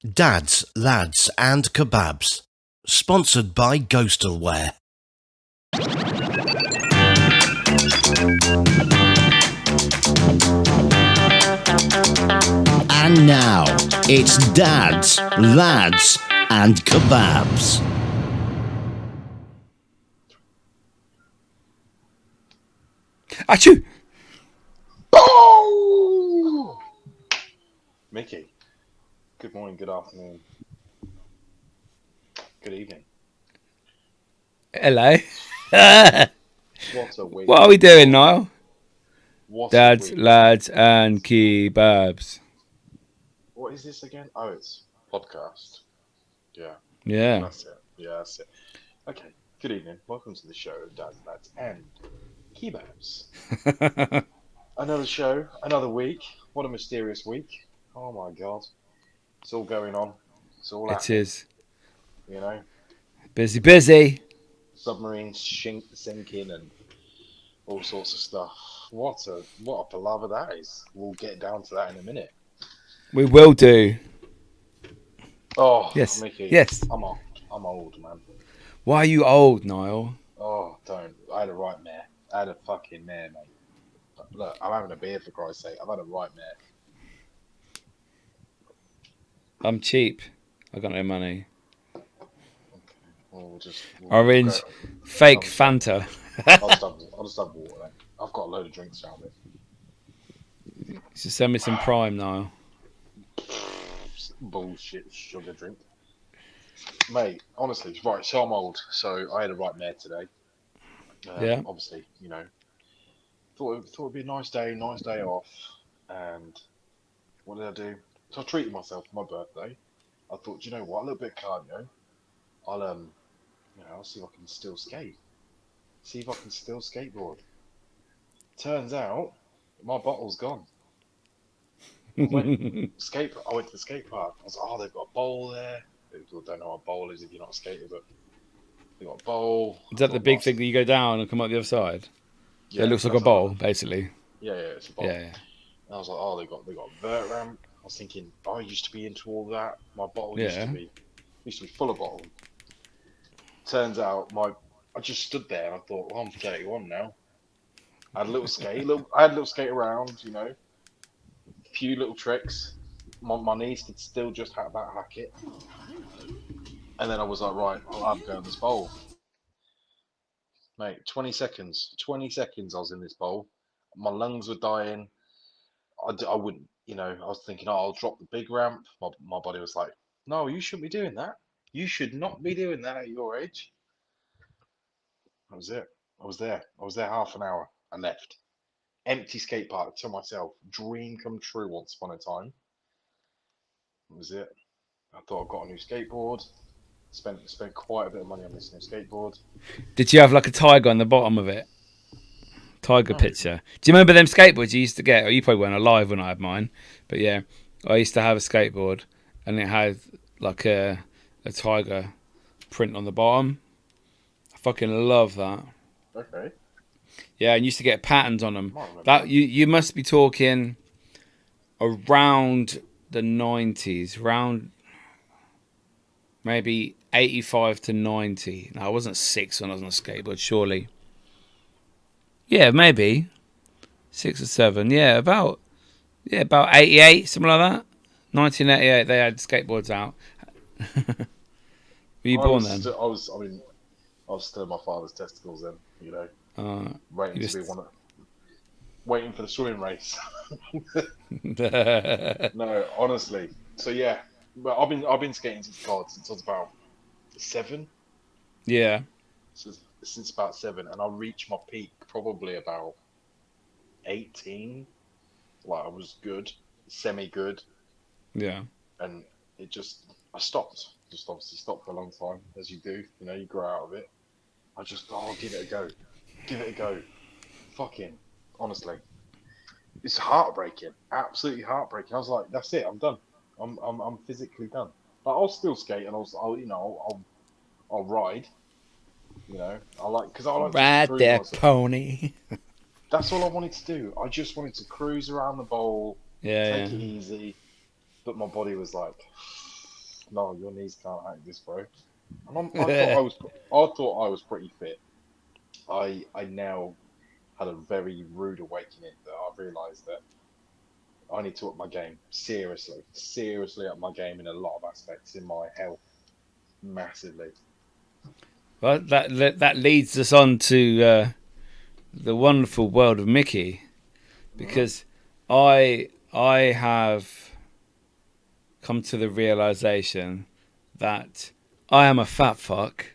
Dads, Lads and Kebabs. Sponsored by Ghostalware. And now, it's Dads, Lads and Kebabs. Achoo! Oh! Mickey, good morning, good afternoon, good evening. Hello. What a week. What are we doing, Niall? What Dads, a week. Lads and Kebabs. What is this again? Oh, it's podcast. Yeah, Yeah. that's it. Yeah, that's it. Okay, good evening. Welcome to the show, Dads, Lads and Kebabs. Another show, another week. What a mysterious week. Oh my God. It's all going on. It's all It happening. is. You know, Busy. submarines sinking and all sorts of stuff. What a palaver that is. We'll get down to that in a minute. We will do. Oh, Yes. Mickey, Yes. I'm old, man. Why are you old, Niall? Oh, don't. I had a right mare. I had a fucking mare, mate. Look, I'm having a beer for Christ's sake. I've had a right mare. I'm cheap. I got no money. Okay. Well, we'll Orange, go. fake I'll just Fanta. I'll just have water then. I've got a load of drinks around it. Just send me some Prime, Niall. Bullshit sugar drink. Mate, honestly, right, so I'm old. So I had a right mare today. Yeah. Obviously, you know, thought it'd be a nice day off. And what did I do? So I treated myself for my birthday. I thought, you know what, a little bit of cardio. I'll I'll see if I can still skate. See if I can still skateboard. Turns out my bottle's gone. I went to the skate park. I was like, oh, they've got a bowl there. People don't know what a bowl is if you're not a skater, but they've got a bowl. Is I that the thought, big nice. thing that you go down and come out the other side? So it Yeah, looks like a that's what I bowl, thought. basically. Yeah, it's a bowl. Yeah. And I was like, oh, they got a vert ramp. I was thinking, I used to be into all that. My bottle Yeah. used to be full of bottle. Turns out I just stood there and I thought, well, I'm 31 now. I had a little skate, I had a little skate around, you know, a few little tricks. My knees could still just about hack it. And then I was like, right, I'll have a go in this bowl. Mate, 20 seconds. 20 seconds I was in this bowl. My lungs were dying. I wouldn't, you know, I was thinking, oh, I'll drop the big ramp. My body was like, no, you shouldn't be doing that. You should not be doing that at your age. That was it. I was there. I was there half an hour. I left. Empty skate park to myself. Dream come true once upon a time. That was it. I thought I got a new skateboard. Spent quite a bit of money on this new skateboard. Did you have like a tiger on the bottom of it? Tiger No. picture. Do you remember them skateboards you used to get? Oh, you probably weren't alive when I had mine, but yeah, I used to have a skateboard, and it had like a tiger print on the bottom. I fucking love that. Okay. Yeah, and used to get patterns on them. Might remember That that. you must be talking around the 90s, around maybe 85 to 90. No, I wasn't 6 when I was on a skateboard, surely. Yeah, maybe 6 or 7. Yeah, about 88, something like that. 1988, they had skateboards out. Were you born then? I was still in my father's testicles then, you know, Uh, waiting you to be just... waiting for the swimming race. yeah. No, honestly. So yeah, but I've been skating since God since I was about 7. Since about 7, and I reached my peak probably about 18. Like I was good, semi good, Yeah. and I stopped. Just obviously stopped for a long time, as you do. You know, you grow out of it. I just give it a go, give it a go. Fucking honestly, it's heartbreaking, absolutely heartbreaking. I was like, that's it, I'm done. I'm physically done. Like, I'll still skate, and I'll ride. You know, because I like just to Ride cruise that myself. pony. That's all I wanted to do. I just wanted to cruise around the bowl, Yeah, take it easy. But my body was like, no, your knees can't hack this, bro. And I thought I was pretty fit. I now had a very rude awakening that I realised that I need to up my game seriously up my game in a lot of aspects in my health massively. Well, that leads us on to the wonderful world of Mickey, Hmm. because I have come to the realization that I am a fat fuck,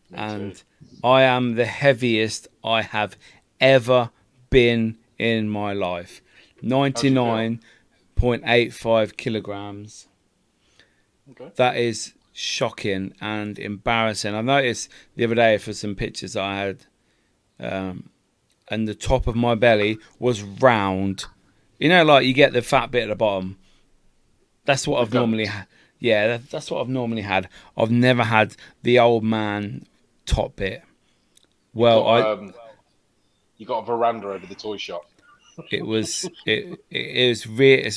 Me too. and I am the heaviest I have ever been in my life. How do you feel? 99.85 kilograms. Okay. That is shocking and embarrassing. I noticed the other day for some pictures that I had, and the top of my belly was round. You know, like you get the fat bit at the bottom. That's what The I've normally gunt. had. Yeah, that's what I've normally had. I've never had the old man top bit. You Well, got you got a veranda over the toy shop. it's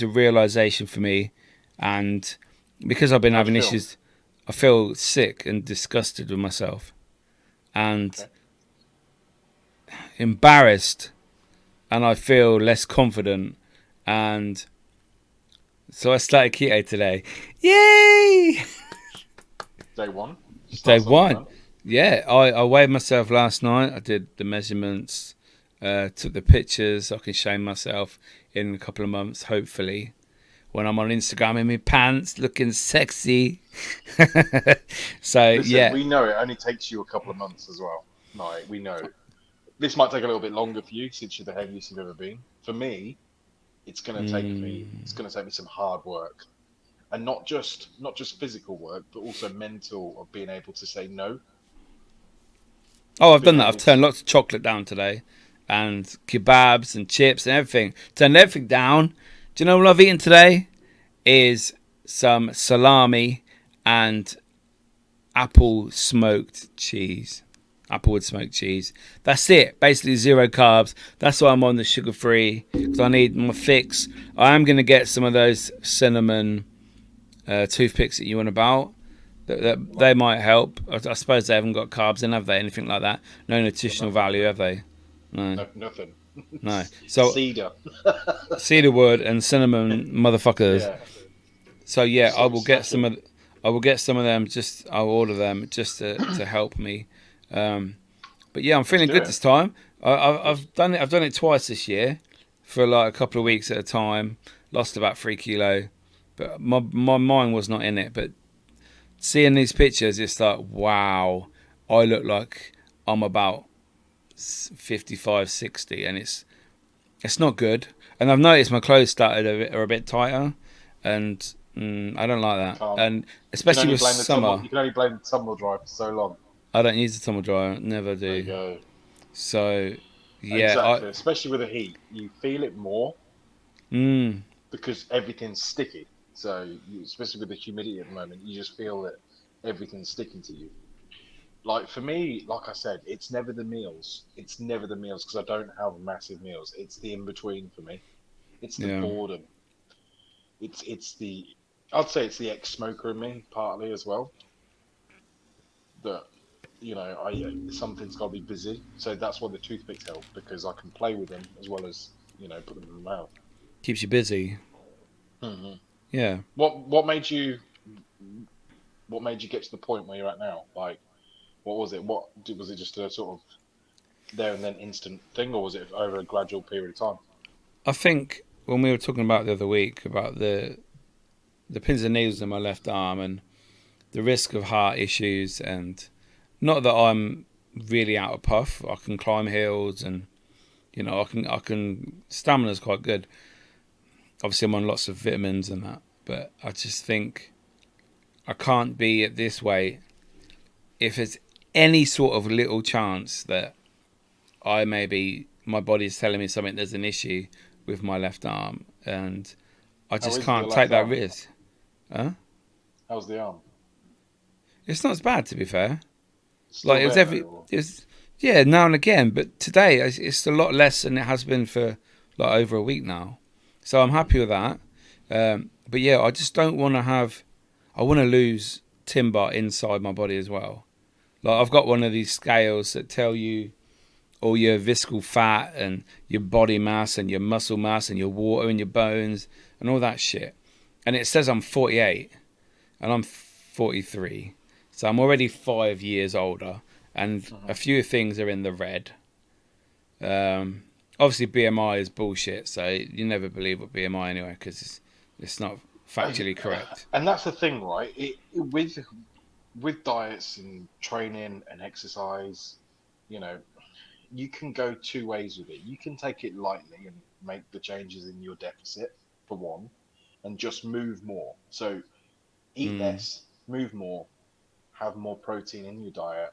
a realization for me, and because I've been How do having you feel? issues, I feel sick and disgusted with myself and Okay. embarrassed, and I feel less confident, and so I started keto today. Yay! Day one. Day Start something, one. man. Yeah, I weighed myself last night. I did the measurements, took the pictures. I can show myself in a couple of months, hopefully, when I'm on Instagram in my pants, looking sexy. So Listen, yeah, we know it only takes you a couple of months as well. Like, we know. This might take a little bit longer for you since you're the heaviest you've ever been. For me, it's gonna take me some hard work. And not just physical work, but also mental of being able to say no, oh, I've being done that. I've able to turned lots of chocolate down today, and kebabs and chips and everything. Turned everything down. Do you know what I've eaten today? Is some salami and apple smoked cheese. Applewood smoked cheese. That's it. Basically zero carbs. That's why I'm on the sugar free, because I need my fix. I am going to get some of those cinnamon toothpicks that you want about. They might help. I suppose they haven't got carbs in, have they? Anything like that? No got nutritional nothing in value, them. have they? No, No, nothing. no. So Cedar. cedarwood and cinnamon motherfuckers. Yeah, So yeah, just like get stack some them. of. I will get some of them. I'll order them just to help me. Um, but yeah, I'm Let's feeling do good it. this time. Good. I've done it. I've done it twice this year, for like a couple of weeks at a time. Lost about 3 kilo, but my mind was not in it. But seeing these pictures, it's like, wow, I look like I'm about 55, 60, and it's not good. And I've noticed my clothes are a bit tighter, and I don't like that. Can't. And especially with summer, You can only blame the tumble dryer for so long. I don't use the tumble dryer, never There you do. go. So yeah, Exactly. Especially with the heat, you feel it more mm, because everything's sticky. So, especially with the humidity at the moment, you just feel that everything's sticking to you. Like for me, like I said, it's never the meals. It's never the meals because I don't have massive meals. It's the in between for me. It's the yeah. boredom. It's the I'd say it's the ex-smoker in me partly as well. That I something's got to be busy. So that's why the toothpicks help because I can play with them as well as put them in my mouth. Keeps you busy. Hmm. Yeah. What made you get to the point where you're at now? Like, what was it? Was it just a sort of there and then instant thing, or was it over a gradual period of time? I think when we were talking about the other week about the pins and needles in my left arm and the risk of heart issues, and not that I'm really out of puff. I can climb hills, and I can stamina's quite good. Obviously I'm on lots of vitamins and that, but I just think I can't be at this weight if there's any sort of little chance that my body is telling me something, there's an issue with my left arm, and I How just is your can't take left that arm? risk. Huh? How's the arm? It's not as bad, to be fair. Like Still it was there though? Or... yeah, now and again, but today it's a lot less than it has been for like over a week now. So I'm Mhm. happy with that. But yeah, I just don't want to have. I want to lose timber inside my body as well. Like I've got one of these scales that tell you all your visceral fat and your body mass and your muscle mass and your water in your bones and all that shit. And it says I'm 48 and I'm 43. So I'm already 5 years older and a few things are in the red. Obviously BMI is bullshit, so you never believe what BMI anyway because it's not factually correct. And that's the thing, right? With diets and training and exercise, you know, you can go two ways with it. You can take it lightly and make the changes in your deficit for one, and just move more. So eat less, move more, have more protein in your diet.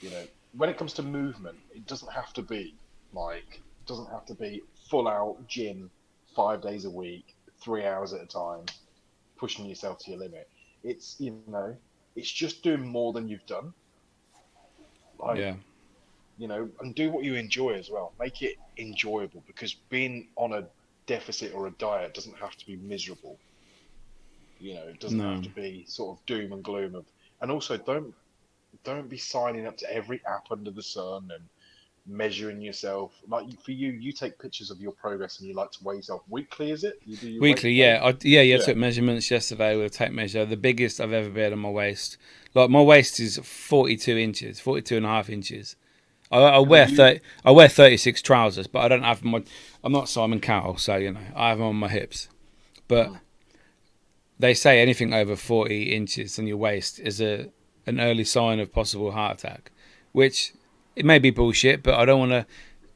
You know, when it comes to movement, it doesn't have to be full out gym 5 days a week, 3 hours at a time, pushing yourself to your limit. It's, it's just doing more than you've done. Like, Yeah. And do what you enjoy as well. Make it enjoyable because being on a deficit or a diet doesn't have to be miserable. It doesn't have No. to be sort of doom and gloom and also don't be signing up to every app under the sun and measuring yourself. Like for you, you take pictures of your progress and you like to weigh yourself weekly, is it? You do your Weekly, weight? yeah. I Yeah. took measurements yesterday with a tape measure. The biggest I've ever been on my waist. Like my waist is 42 inches, 42 and a half inches. I And are wear you 30, I wear 36 trousers, but I don't have my. I'm not Simon Cowell, so I have them on my hips. But mm, they say anything over 40 inches on your waist is an early sign of possible heart attack, which it may be bullshit, but I don't want to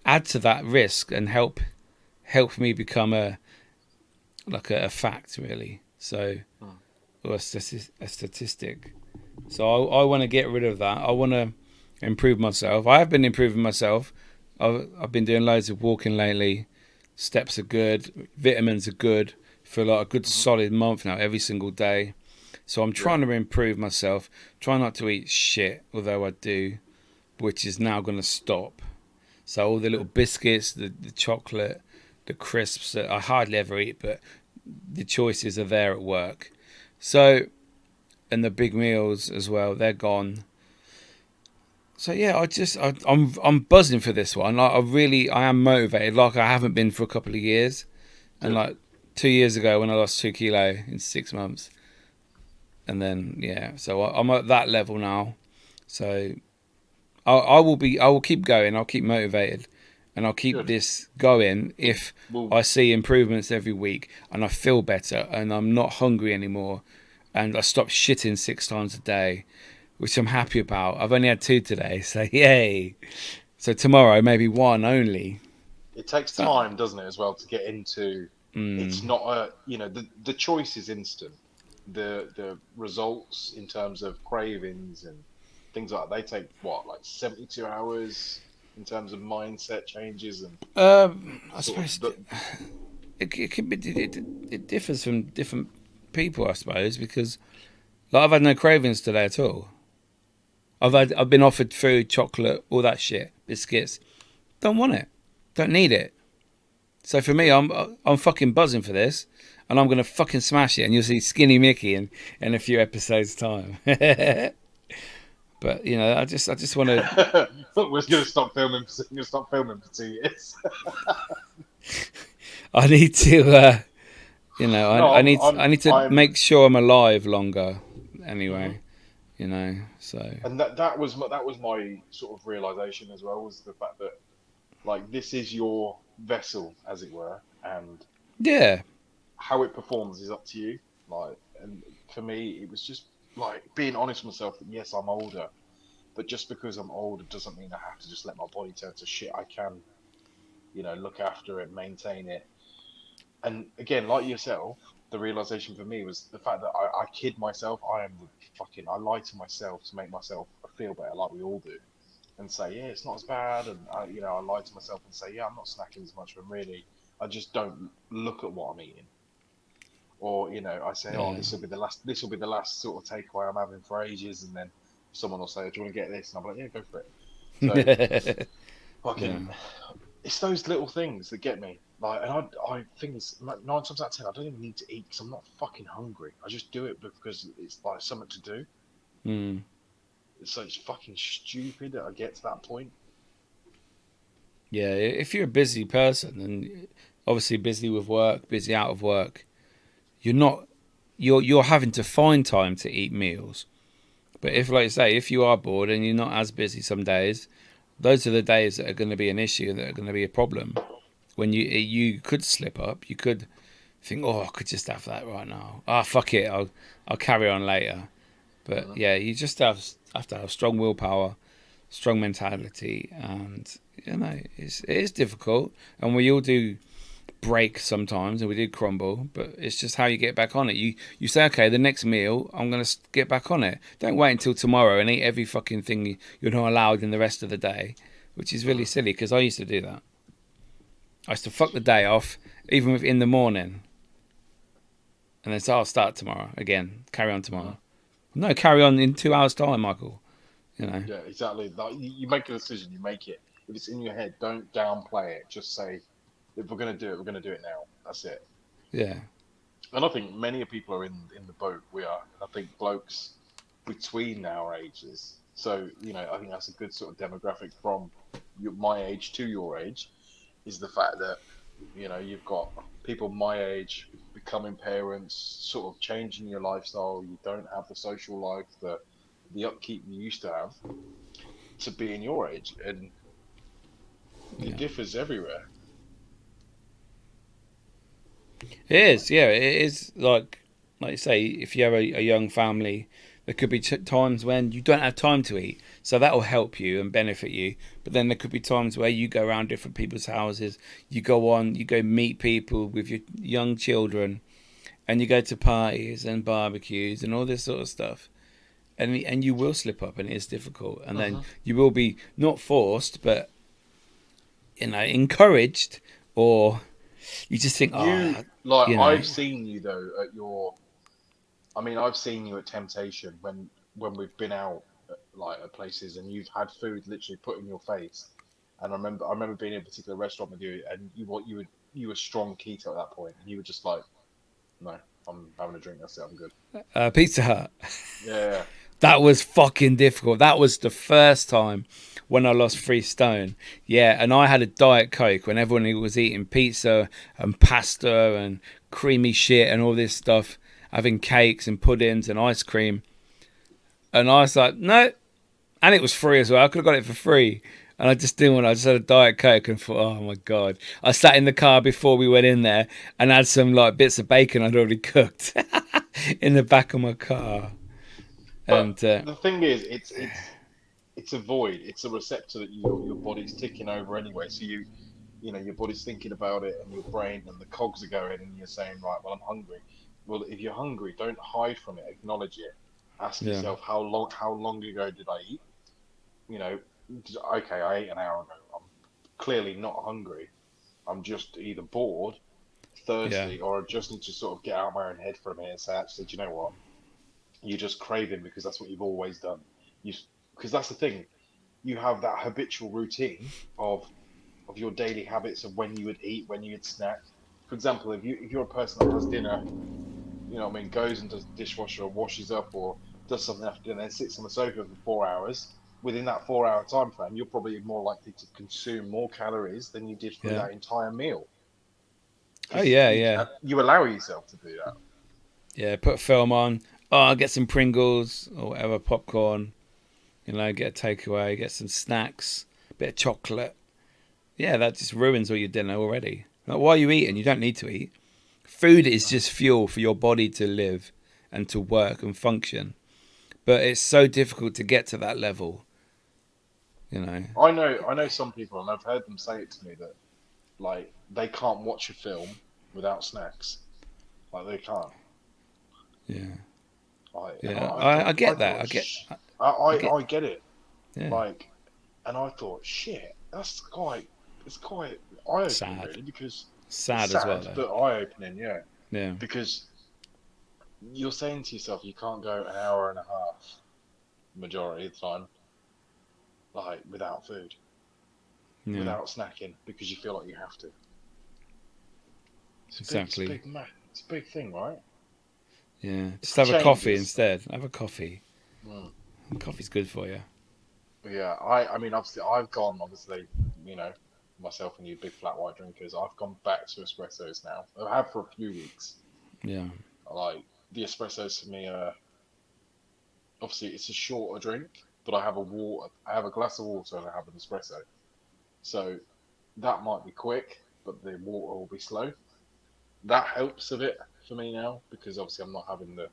add to that risk and help me become a fact really. So mm, or a statistic. So I want to get rid of that. I want to improve myself. I have been improving myself. I've been doing loads of walking lately. Steps are good. Vitamins are good for like a good mhm, solid month now, every single day. So I'm yeah, trying to improve myself. Try not to eat shit, although I do, which is now going to stop. So all the little good. biscuits, the chocolate, the crisps that I hardly ever eat, but the choices are there at work. So and the big meals as well, they're gone. So yeah, I'm buzzing for this one. Like I am motivated. Like I haven't been for a couple of years, and Good. like 2 years ago when I lost 2 kilo in 6 months, and then yeah, so I'm at that level now. So I will keep going. I'll keep motivated, and I'll keep Good. this going if Well, I see improvements every week and I feel better and I'm not hungry anymore, and I stop shitting 6 times a day, which I'm happy about. I've only had 2 today, so yay. So tomorrow maybe 1 only. it takes So, time, doesn't it, as well, to get into. It's not the choice is instant. The results in terms of cravings and things like that, they take what, like 72 hours in terms of mindset changes and I sort of suppose it could be it differs from different people, I suppose, because like I've had no cravings today at all. I've been offered food, chocolate, all that shit, biscuits. Don't want it. Don't need it. So for me, good. I'm fucking buzzing for this, and I'm gonna fucking smash it. And you'll see Skinny Mickey in a few episodes time. But I just want to. We're gonna stop filming. We're gonna stop filming for 2 years. I need to. No, I need to I'm. make sure I'm alive longer. Mhm. Anyway, so And that was my sort of realization as well, was the fact that like this is your vessel, as it were, and yeah, how it performs is up to you. Like, and for me, it was just like being honest with myself that yes, I'm older, but just because I'm older doesn't mean I have to just let my body turn to shit. I can, look after it, maintain it. And again, like yourself, the realization for me was the fact that I kid myself. I lie to myself to make myself feel better, like we all do, and say, yeah, it's not as bad. And I lie to myself and say, yeah, I'm not snacking as much, but really, I just don't look at what I'm eating. Or I say, oh, yeah. this will be the last sort of takeaway I'm having for ages, and then someone will say, do you want to get this? And I'm like, yeah, go for it. So Yeah. fucking, it's those little things that get me. Like, and I think it's 9 times out of 10, I don't even need to eat because I'm not fucking hungry. I just do it because it's like something to do. Hmm. So it's fucking stupid that I get to that point. Yeah, if you're a busy person and obviously busy with work, busy out of work, you're not you're having to find time to eat meals. But Hmm. if, like you say, if you are bored and you're not as busy some days, those are the days that are going to be an issue, that are going to be a problem. When you could slip up, you could think, oh, I could just have that right now. Ah, fuck it, I'll carry on later. But Hmm. yeah, you just have to have strong willpower, strong mentality, and it is difficult, and we all do break sometimes, and we do crumble, but it's just how you get back on it. You say, okay, the next meal I'm gonna get back on it. Don't wait until tomorrow and eat every fucking thing you're not allowed in the rest of the day, which is really Hmm. silly because I used to do that. I used to fuck the day off, even in the morning, and then say, I'll start tomorrow again, carry on Hmm. tomorrow. No, carry on in 2 hours time, Michael. You know. Yeah, exactly. Like, you make a decision, you make it. If it's in your head, don't downplay it. Just say, if we're gonna do it, we're gonna do it now. That's it. Yeah. And I think many people are in the boat we are. And I think blokes between our ages. So, I think that's a good sort of demographic from my age to your age, is the fact that, you've got people my age becoming parents, sort of changing your lifestyle. You don't have the social life, the upkeep you used to have to be in your age. And it Yeah. differs everywhere. It Like, is, yeah. It is like you say, if you have a young family, there could be times when you don't have time to eat, so that will help you and benefit you. But then there could be times where you go around different people's houses, you go meet people with your young children, and you go to parties and barbecues and all this sort of stuff. And you will slip up, and it is difficult. And then mhm. you will be not forced, but encouraged, or you just think, You oh, like you know, I've seen you though at your. I mean, I've seen you at Temptation when we've been out like at places and you've had food literally put in your face. And I remember being in a particular restaurant with you, and you were strong keto at that point, and you were just like, no, I'm having a drink. That's it. I'm good. Pizza Hut. Yeah. That was fucking difficult. That was the first time when I lost 3 stone. Yeah, and I had a Diet Coke when everyone was eating pizza and pasta and creamy shit and all this stuff, having cakes and puddings and ice cream. And I was like, no. And it was free as well. I could have got it for free. And I just didn't want. I just had a Diet Coke and thought, oh my god! I sat in the car before we went in there and had some like bits of bacon I'd already cooked in the back of my car. But And the thing is, it's a void. It's a receptor that your body's ticking over anyway. So your body's thinking about it, and your brain and the cogs are going, and you're saying, right, well, I'm hungry. Well, if you're hungry, don't hide from it. Acknowledge it. Ask yeah, yourself, how long ago did I eat? You know, okay, I ate an hour ago. I'm clearly not hungry. I'm just either bored, yeah, thirsty, or I just need to sort of get out of my own head for a minute and say, actually, do you know what? You're just craving because that's what you've always done. You, because that's the thing. You have that habitual routine of your daily habits of when you would eat, when you would snack. For example, if you're a person that has dinner, what I mean, goes and does the dishwasher or washes up or does something after dinner, then sits on the sofa for 4 hours. Within that 4 hour time frame, you're probably more likely to consume more calories than you did through yeah. that entire meal Oh because yeah, you yeah, you allow yourself to do that. yeah. Put a film on. Oh, I'll get some Pringles or whatever, popcorn. Get a takeaway, get some snacks, bit of chocolate. Yeah, that just ruins all your dinner already. Like, while you eating, you don't need to eat. Food is Mhm. just fuel for your body to live and to work and function. But it's so difficult to get to that level. You know. I know some people, and I've heard them say it to me that like they can't watch a film without snacks. Like they can't. Yeah. And Yeah. I I thought, get that. I get. I get it. Yeah. Like, and I thought, shit, it's quite eye-opening, Sad. really, because it's Sad as well sad, though. but eye-opening, yeah. Yeah. Because you're saying to yourself, you can't go an hour and a half majority of the time, like without food, Yeah. without snacking, because you feel like you have to. Exactly. It's a big thing, right? Yeah. If Just it have a coffee changes. instead. Have a coffee. Mm, Coffee's good for you. yeah, I mean, obviously, I've gone, obviously, you know, myself and you big flat white drinkers. I've gone back to espressos now. I have for a few weeks. Yeah. Like the espressos for me are obviously it's a shorter drink, but I have a water, I have a glass of water and I have an espresso. So that might be quick, but the water will be slow. That helps a bit for me now because obviously I'm not having the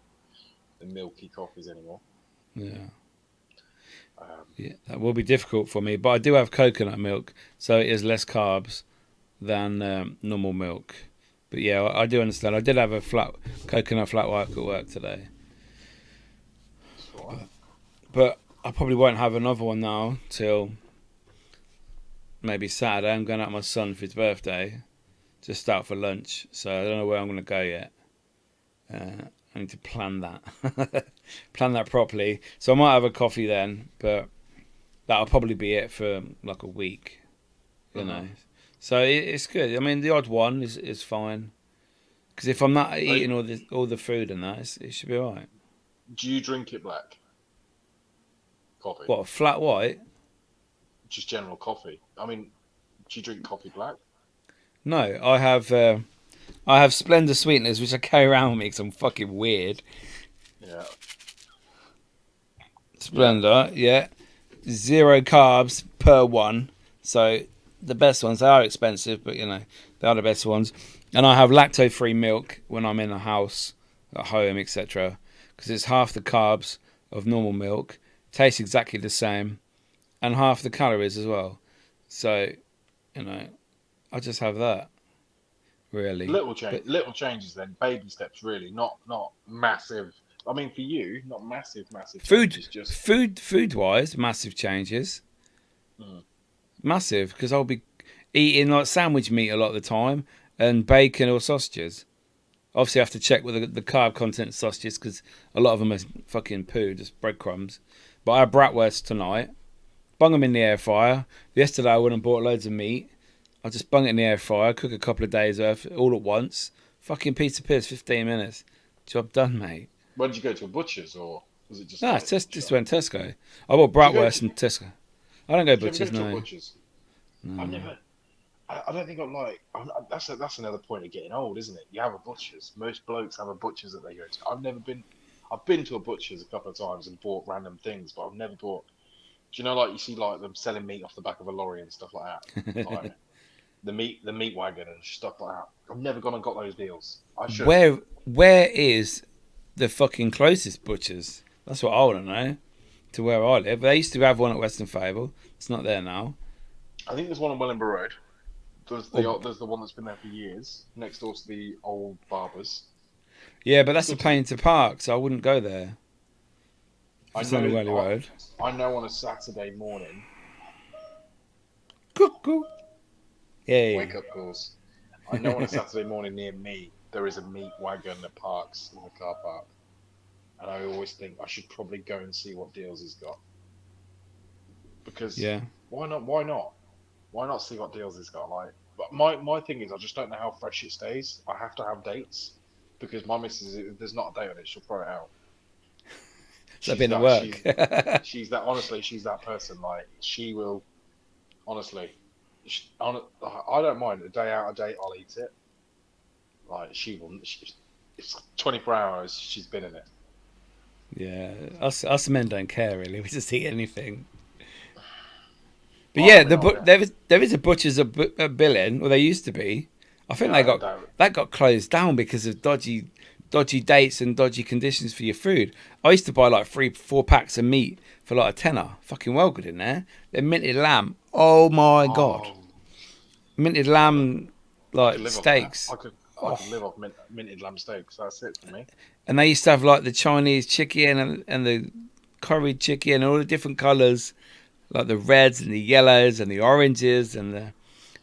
milky coffees anymore. Yeah. Um, Yeah. That will be difficult for me, but I do have coconut milk, so it is less carbs than normal milk. But yeah, I do understand. I did have a coconut flat white at work today, it's all right. but I probably won't have another one now till maybe Saturday. I'm going out with my son for his birthday, just out for lunch. So I don't know where I'm going to go yet. I need to plan that, plan that properly. So I might have a coffee then, but that'll probably be it for like a week, you Hmm. know. So it's good. I mean, the odd one is fine because if I'm not So, eating all the food and that, it should be alright. do you drink it black coffee? What, a flat white? Just general coffee. I mean, do you drink coffee black? No, I have Splendor sweeteners which I carry around with me because I'm fucking weird. Yeah, yeah. Splendor, yeah, 0 carbs per one. So the best ones, they are expensive, but you know they are the best ones. And I have lactose-free milk when I'm in a house, at home, etc. Because it's half the carbs of normal milk, tastes exactly the same, and half the calories as well. So you know, I just have that really. But Little changes then, baby steps really, not massive. I mean, for you, not massive changes. Just food wise, massive changes, mm, massive. Because I'll be eating like sandwich meat a lot of the time and bacon or sausages. Obviously, I have to check with the carb content of sausages because a lot of them are fucking poo, just breadcrumbs. But I had bratwurst tonight. Bung them in the air fryer. Yesterday, I went and bought loads of meat. I just bung it in the air fryer, cook a couple of days worth all at once. Fucking piece of piss, 15 minutes. Job done, mate. where did you go to a butcher's or was it just No, like it's just shop? went Tesco. I bought Do you go? bratwurst in Tesco. I don't go Did you ever go butchers, to a no. butcher's? I've No. never. I don't think I'm like. That's another point of getting old, isn't it? You have a butcher's. Most blokes have a butcher's that they go to. I've never been. I've been to a butcher's a couple of times and bought random things, but I've never bought. Do you know, like you see, like them selling meat off the back of a lorry and stuff like that, like the meat wagon and stuff like that. I've never gone and got those deals. I should. Where is the fucking closest butcher's? That's what I want to know. To where I live. They used to have one at Western Fable. It's not there now. I think there's one on Wellingborough Road. Or There's the one that's been there for years, next door to the old barbers. yeah, but It's that's a good to. pain to park, so I wouldn't go there. If I it's on the know. Welly Road. I know on a Saturday morning. Cuckoo. Wake Yay. up calls. I know on a Saturday morning near me there is a meat wagon that parks in the car park, and I always think I should probably go and see what deals he's got because Yeah. why not? Why not? Why not see what deals he's got? Like, but my thing is I just don't know how fresh it stays. I have to have dates because my missus, if there's not a date on it, she'll throw it out. Has that She's been at that. work? She's that. Honestly, she's that person. Like, she will. Honestly, I don't mind a day out, a date. I'll eat it. Like, she will. It's 24 hours. She's been in it. Yeah. Us men don't care really. We just eat anything. But I yeah, mean, I don't. there is a butcher's at Billing, or there used to be. I think Yeah, I don't. that got closed down because of dodgy dates and dodgy conditions for your food. I used to buy like 3 4 packs of meat for like a tenner. Fucking well good in there. Then minted lamb. Oh my god, Oh, minted I could, lamb I could like live off that. steaks. I Oh, could live off minted lamb steaks. That's it for me. and they used to have like the Chinese chicken and the curried chicken and all the different colours, like the reds and the yellows and the oranges and the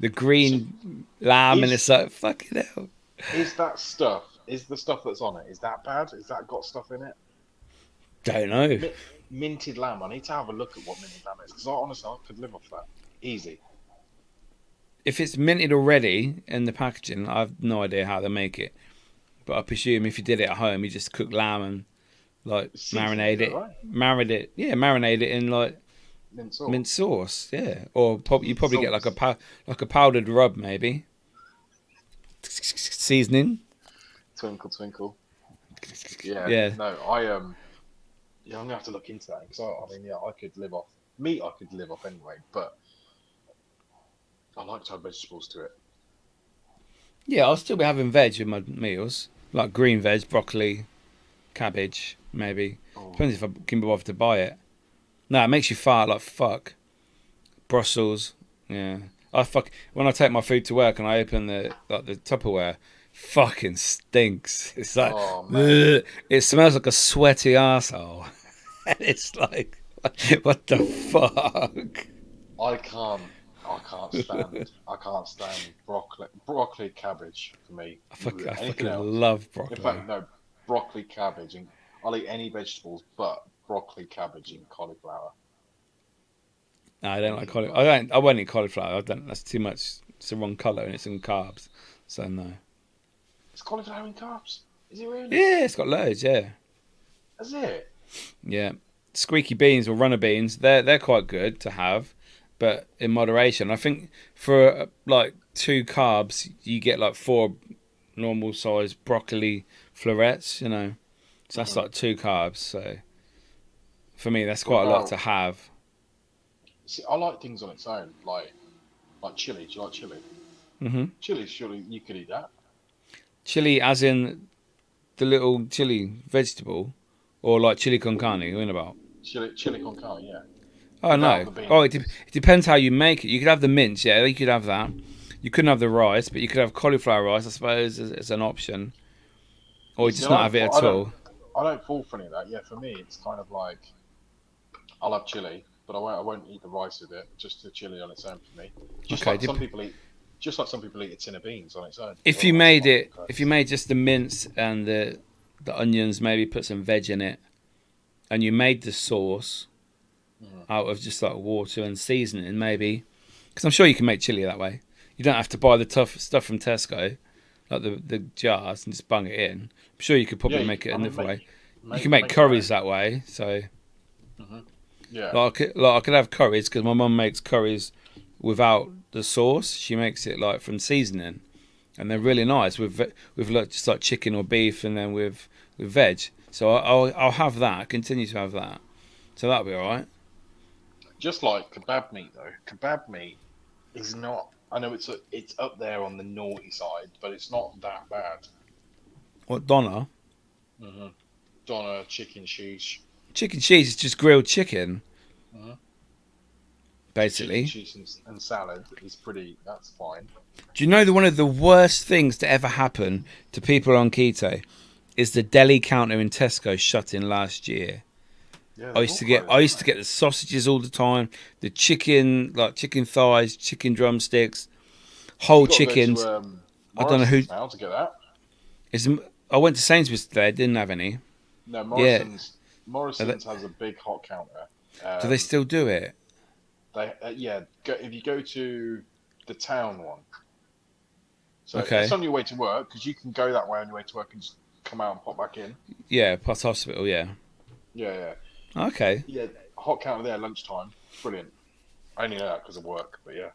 So, green lamb, and it's is like fucking hell. is that stuff? Is the stuff that's on it? Is that bad? Is that got stuff in it? Don't know. Minted lamb. I need to have a look at what minted lamb is because I honestly I could live off that easy. if it's minted already in the packaging, I have no idea how they make it. But I presume if you did it at home, you just cook lamb and like Seasoned, right? marinate it in like Mint sauce. mint sauce, yeah. Or you Mint probably get sauce. like a powdered rub maybe. Seasoning. Twinkle, twinkle. Yeah, Yeah. no, yeah, I'm gonna have to look into that because I mean, yeah, I could live off meat. I could live off anyway, but I like to have vegetables to it. Yeah, I'll still be having veg with my meals, like green veg, broccoli, cabbage, maybe. Oh, Depends if I can be bothered to buy it. No, it makes you fart like fuck. Brussels, yeah. I fuck when I take my food to work and I open the Tupperware, fucking stinks. It's like, oh mate, ugh. It smells like a sweaty asshole. And it's like, what the fuck? I can't, I can't stand broccoli, cabbage for me. I Anything fucking else? love In broccoli. fact, no, broccoli, cabbage, and I'll eat any vegetables but broccoli, cabbage, and cauliflower. No, I don't like Anything cauliflower. but. I won't eat cauliflower. I don't. That's too much. It's the wrong colour and it's in carbs. So no. It's cauliflower in carbs. Is it really? Yeah, it's got loads. Yeah, Is it? yeah. Squeaky beans or runner beans, they're quite good to have, but in moderation. I think for like 2 carbs, you get like 4 normal size broccoli florets. You know, so that's Mhm. like 2 carbs. So for me, that's What quite a lot to about? have. See, I like things on its own, like chili. Do you like chili? Hmm. Chili, surely you could eat that. Chili, as in the little chili vegetable, or like chili con carne. You know about? Chili con carne, yeah. Oh Without no. the Oh, beans. it depends how you make it. You could have the mince, yeah. You could have that. You couldn't have the rice, but you could have cauliflower rice, I suppose, as an option, or You see, just not have it at all. I don't fall for any of that. Yeah, for me, it's kind of like I'll have chili, but I won't eat the rice with it. Just the chili on its own for me. Just Okay. like some people eat, just like some people eat a tin of beans on its own. Oh If you Christ. made just the mince and the onions, maybe put some veg in it, and you made the sauce Mhm. out of just like water and seasoning, maybe, because I'm sure you can make chili that way. You don't have to buy the tough stuff from Tesco, like the jars, and just bung it in. I'm sure you could Yeah, probably make it I mean, another way. You can make make your curries own. that way. So Hmm. Yeah. like I could have curries because my mum makes curries without the sauce. She makes it like from seasoning, and they're Hmm. really nice with like just like chicken or beef, and then with veg. So I'll have that. Continue to have that. So that'll be all right. Just like kebab meat though. Kebab meat is not. I know it's up there on the naughty side, but it's not that bad. What doner? Hmm. Doner, chicken sheesh. Chicken cheese is just grilled chicken, Hmm. Chicken basically. cheese and salad is pretty. That's fine. Do you know that one of the worst things to ever happen to people on keto is the deli counter in Tesco shutting last year? Yeah, they've all I closed, used haven't to get the sausages all the time, the chicken, like chicken thighs, chicken drumsticks, they? whole You got to go to chickens. I don't know who Morrison's now to get that. is. I went to Sainsbury's today. Didn't have any. No, Yeah, Morrison's has a big hot counter. do they Um, still do it? they yeah, if you go to the town one, so it's Okay. on your way to work because you can go that way on your way to work and just come out and pop back in. Yeah, past hospital. Yeah. Yeah, yeah, Okay. yeah. Hot counter there lunchtime, brilliant. I only know that because of work, but yeah,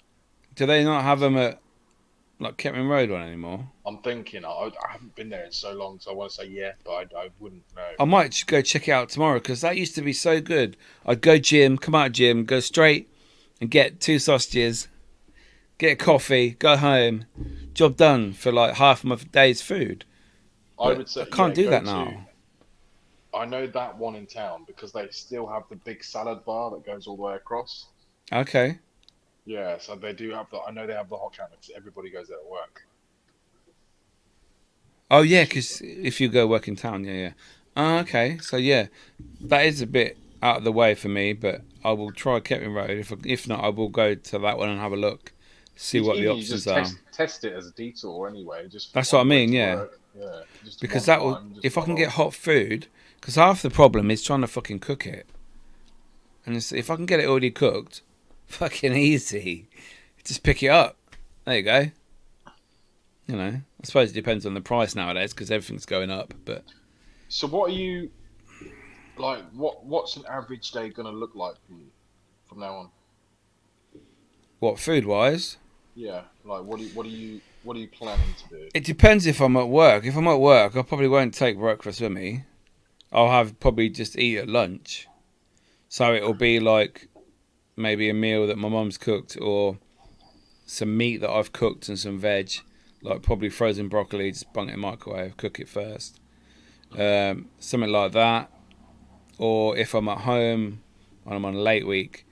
Do they not have them at like Kettering Road one anymore? I'm thinking I haven't been there in so long, so I want to say yeah, but I wouldn't know. I might go check it out tomorrow because that used to be so good. I'd go gym, come out of gym, go straight and get 2 sausages, get a coffee, go home, job done for like half my day's food. I But would I say can't yeah, do go that to. now. I know that one in town because they still have the big salad bar that goes all the way across. Okay. Yeah, so they do have the. I know they have the hot counter because everybody goes there to work. Oh yeah, Which is because if you go work in town, yeah, yeah. Okay, so yeah, that is a bit out of the way for me, but I will try Kettering Road. If not, I will go to that one and have a look, see what the even you options just are. test it as a detour anyway, just That's what on I your way mean, to yeah. work. Yeah, just Because one that will, time, just if I pop can get on. hot food, because half the problem is trying to fucking cook it, and if I can get it already cooked, fucking easy, just pick it up. There you go. You know, I suppose it depends on the price nowadays because everything's going up. But So what are you like? What's an average day gonna look like for you from now on? what food wise? Yeah, like what are you planning to do? It depends if I'm at work. If I'm at work, I probably won't take breakfast with me. I'll have probably just eat at lunch. So it'll be like maybe a meal that my mum's cooked or some meat that I've cooked and some veg, like probably frozen broccoli, just bung it in the microwave, cook it first. Hmm. Something like that. Or if I'm at home and I'm on a late week,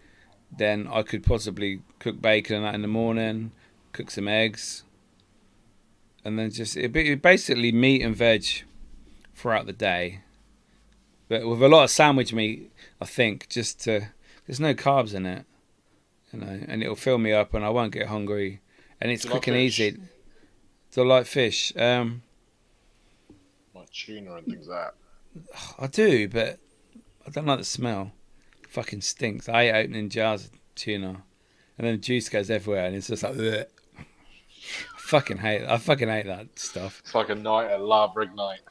then I could possibly cook bacon and that in the morning, cook some eggs, and then just it'd be basically meat and veg throughout the day. But with a lot of sandwich meat, I think just to there's no carbs in it, you know, and it'll fill me up and I won't get hungry, and it's Do you like quick and fish? easy. Do I like fish? Like tuna and things like that. I do, but I don't like the smell. It fucking stinks. I hate opening jars of tuna, and then the juice goes everywhere, and it's just like, ugh. I fucking hate that stuff. It's like a night at La Brig night.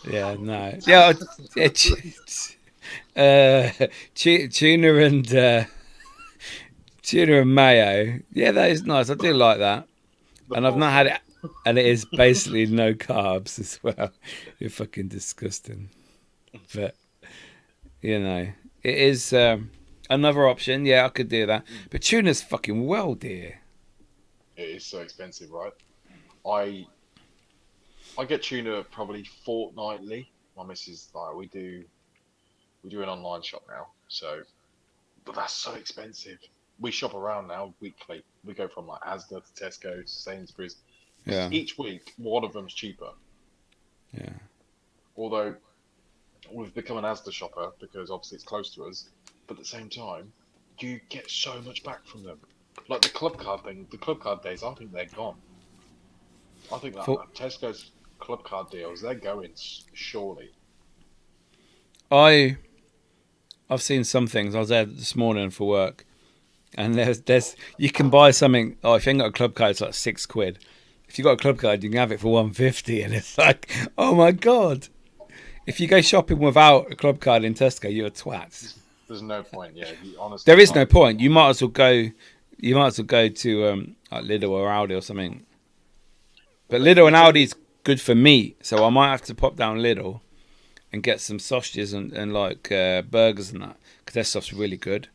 Yeah, no, yeah, yeah uh, tuna and tuna and mayo. Yeah, that is nice. I do like that, The and I've not had fossil. it, and it is basically no carbs as well. You're fucking disgusting, but you know, it is another option. Yeah, I could do that, but tuna's fucking well, dear. It is so expensive, right? I I get tuna probably fortnightly. My missus like we do an online shop now, so but that's so expensive. We shop around now weekly. We go from like Asda to Tesco to Sainsbury's because Yeah, each week one of them's cheaper. yeah. Although we've become an Asda shopper because obviously it's close to us, but at the same time, you get so much back from them. Like the club card thing, the club card days, I think they're gone. I think that For Tesco's club card deals, they're going surely. I I've seen some things. I was there this morning for work, and there's you can buy something. Oh, if you ain't got a club card, it's like £6. If you got a club card, you can have it for 150, and it's like, oh my god! If you go shopping without a club card in Tesco, you're a twat. There's no point. Yeah, you honestly There is no can't. point. You might as well go. You might as well go to like Lidl or Aldi or something. But But Lidl the and thing Aldi's is, good for meat, so I might have to pop down Lidl and get some sausages and like burgers and that because their stuff's really good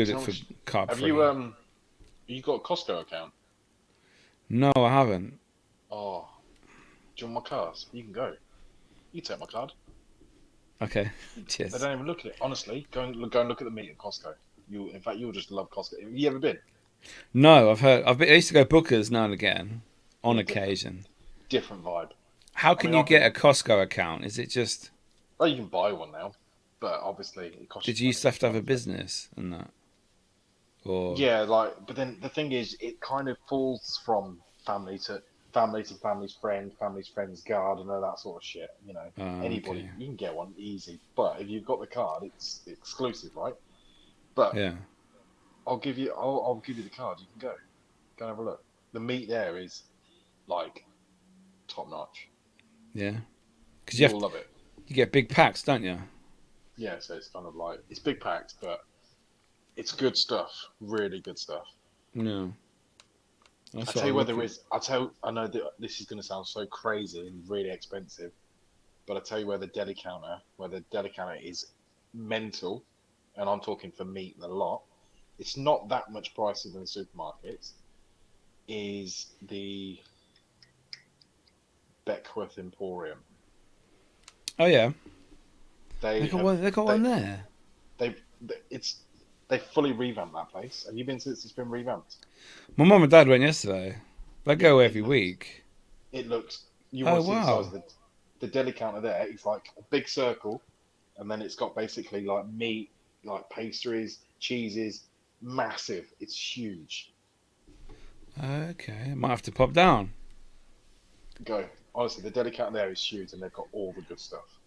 do you at know for what, carb have free. you got a Costco account? No, I haven't. Oh, do you want my card? You can go. You take my card. Okay, They cheers. don't even look at it. Honestly, go and look at the meat at Costco. In fact, you'll just love Costco. Have you ever been? No, I've heard. I used to go Booker's now and again, on Yeah, different, occasion. different vibe. How I can mean, you I get can. a Costco account? Is it just Oh, you can buy one now, but obviously it costs did you you used money. to have Do to you have a understand? business and that, or Yeah, like, but then the thing is, it kind of falls from family's friend's guard, and all that sort of shit. You know, okay, anybody you can get one easy, but if you've got the card, it's exclusive, right? But yeah, I'll give you the card. You can go and have a look. The meat there is like top notch. yeah? Because You will love it. you get big packs, don't you? Yeah, so it's kind of like it's big packs, but it's good stuff. Really good stuff. No, I that's what tell you I'm where there looking. is. I know that this is going to sound so crazy and really expensive, but I tell you where the deli counter is mental, and I'm talking for meat a lot. It's not that much pricier than supermarkets. Is the Beckworth Emporium? Oh yeah, They have They got one there. they it's they fully revamped that place. Have you been since it's been revamped? My mum and dad went yesterday. They Yeah, go every week. it looks. You Oh want to see the size wow. of the deli counter there? It's like a big circle, and then it's got basically like meat, like pastries, cheeses, massive. It's huge. Okay, might have to pop down. Go. Honestly, the deli counter there is huge, and they've got all the good stuff.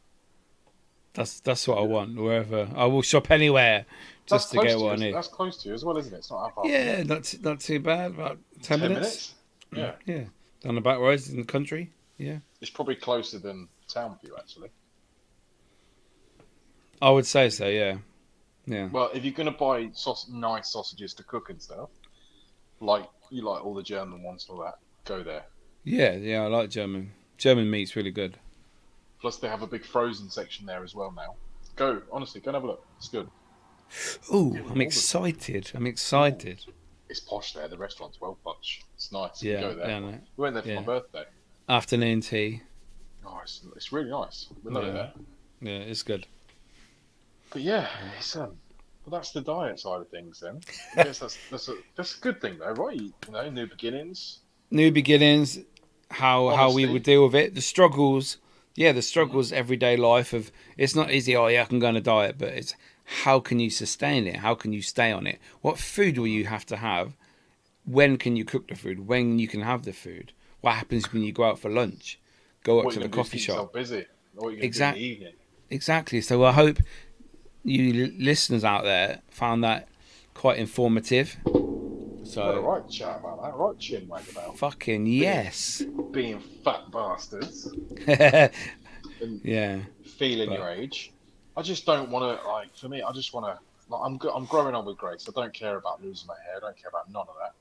That's what I want. Wherever I will shop anywhere That's just to close get to what you. I need. That's close to you as well, isn't it? It's not that far from you. Yeah, not too bad. About 10 minutes. 10 minutes. Yeah, Yeah, down the back roads in the country. Yeah, it's probably closer than town for you actually. I would say so. Yeah, yeah, Well, if you're gonna buy nice sausages to cook and stuff, like you like all the German ones and all that, go there. yeah. I like German. German meat's really good. Plus, they have a big frozen section there as well now. Go, honestly, go and have a look. It's good. Oh, Yeah, I'm all the excited. I'm Ooh, excited. it's posh there. The restaurant's well posh. It's nice. You Yeah, go there. yeah, no, We went there for my yeah. birthday. Afternoon tea. Oh, it's really nice. We love it Yeah, there. yeah, it's good. But yeah, it's well, that's the diet side of things then. I guess that's a good thing though, right? You know, new beginnings, New beginnings. How we would honesty. deal with it. The struggles. Yeah, the Hmm. struggles everyday life of it's not easy. Oh yeah, I can go on a diet, but it's how can you sustain it? How can you stay on it? What food will Hmm. you have to have? When can you cook the food? When you can have the food? What happens when you go out for lunch? Go up What to you the gonna do is coffee keep shop. yourself busy. What you gonna do in the Exact, evening? exactly. So I hope you listeners out there found that quite informative. We've had a So right chat about that, right chin wag about fucking being yes. being fat bastards and Yeah, feeling but your age. I just don't want to like. For me, I just want to. Like, I'm growing on with Grace. I don't care about losing my hair. I don't care about none of that.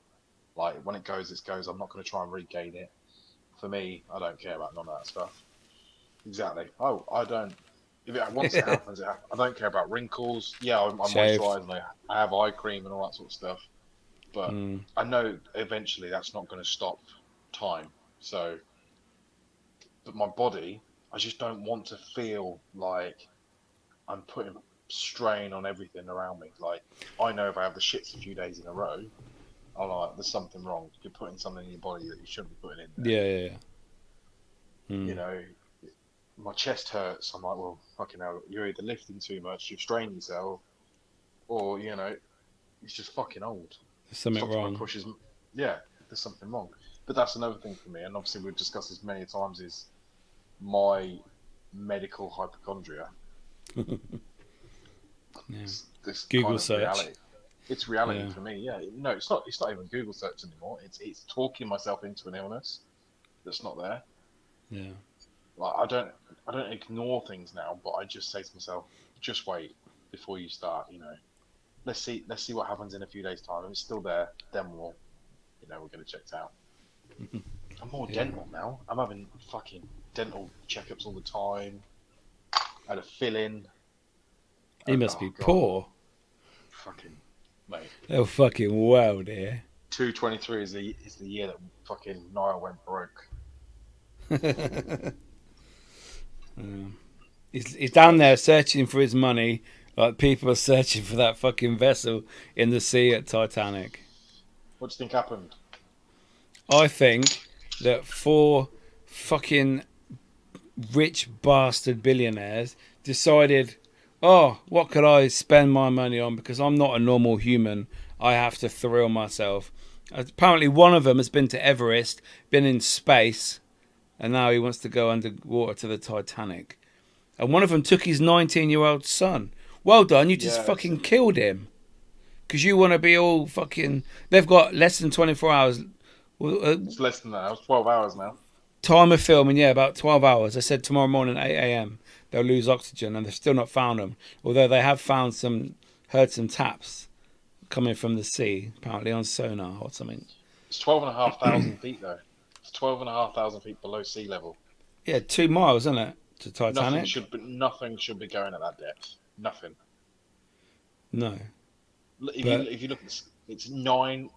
Like when it goes, it goes. I'm not going to try and regain it. For me, I don't care about none of that stuff. Exactly. Oh, I don't. If it once it happens, it happens. I don't care about wrinkles. Yeah, I shave. moisturise and I have eye cream and all that sort of stuff. But Mm. I know eventually that's not going to stop time. So, but my body, I just don't want to feel like I'm putting strain on everything around me. Like I know if I have the shits a few days in a row, I'm like, there's something wrong. You're putting something in your body that you shouldn't be putting in there. Yeah, yeah, yeah. You Mm. know, my chest hurts. I'm like, well, fucking hell, you're either lifting too much, you've strained yourself, or it's just fucking old. There's something Stop trying to wrong. push his. Yeah, there's something wrong. But that's another thing for me, and obviously we've discussed this many times. Is my medical hypochondria. Yeah. This kind Google of search. reality. It's reality Yeah, for me. Yeah, no, it's not. It's not even Google search anymore. It's talking myself into an illness that's not there. yeah. Like I don't ignore things now, but I just say to myself, just wait before you start. Let's see what happens in a few days' time. If it's still there, then we'll get it checked out. I'm more Yeah. dental now. I'm having fucking dental checkups all the time. I had a fill in. He must Oh be god, poor. fucking mate. Oh fucking wow, dear. 223 is the year that fucking Niall went broke. He's down there searching for his money, like people are searching for that fucking vessel in the sea at Titanic. What do you think happened? I think that four fucking rich bastard billionaires decided, oh, what could I spend my money on? Because I'm not a normal human. I have to thrill myself. Apparently, one of them has been to Everest, been in space, and now he wants to go underwater to the Titanic. And one of them took his 19-year-old son. Well done, you just Yeah, fucking killed him. Because you want to be all fucking. They've got less than 24 hours. it's less than that. It's 12 hours now. Time of filming, yeah, about 12 hours. I said tomorrow morning, 8 a.m., they'll lose oxygen, and they've still not found them. Although they have heard some taps coming from the sea, apparently on sonar or something. It's 12,500 feet though. It's 12,500 feet below sea level. Yeah, 2 miles, isn't it, to Titanic? Nothing should be going at that depth. Nothing. No. If But you look at this, it's nine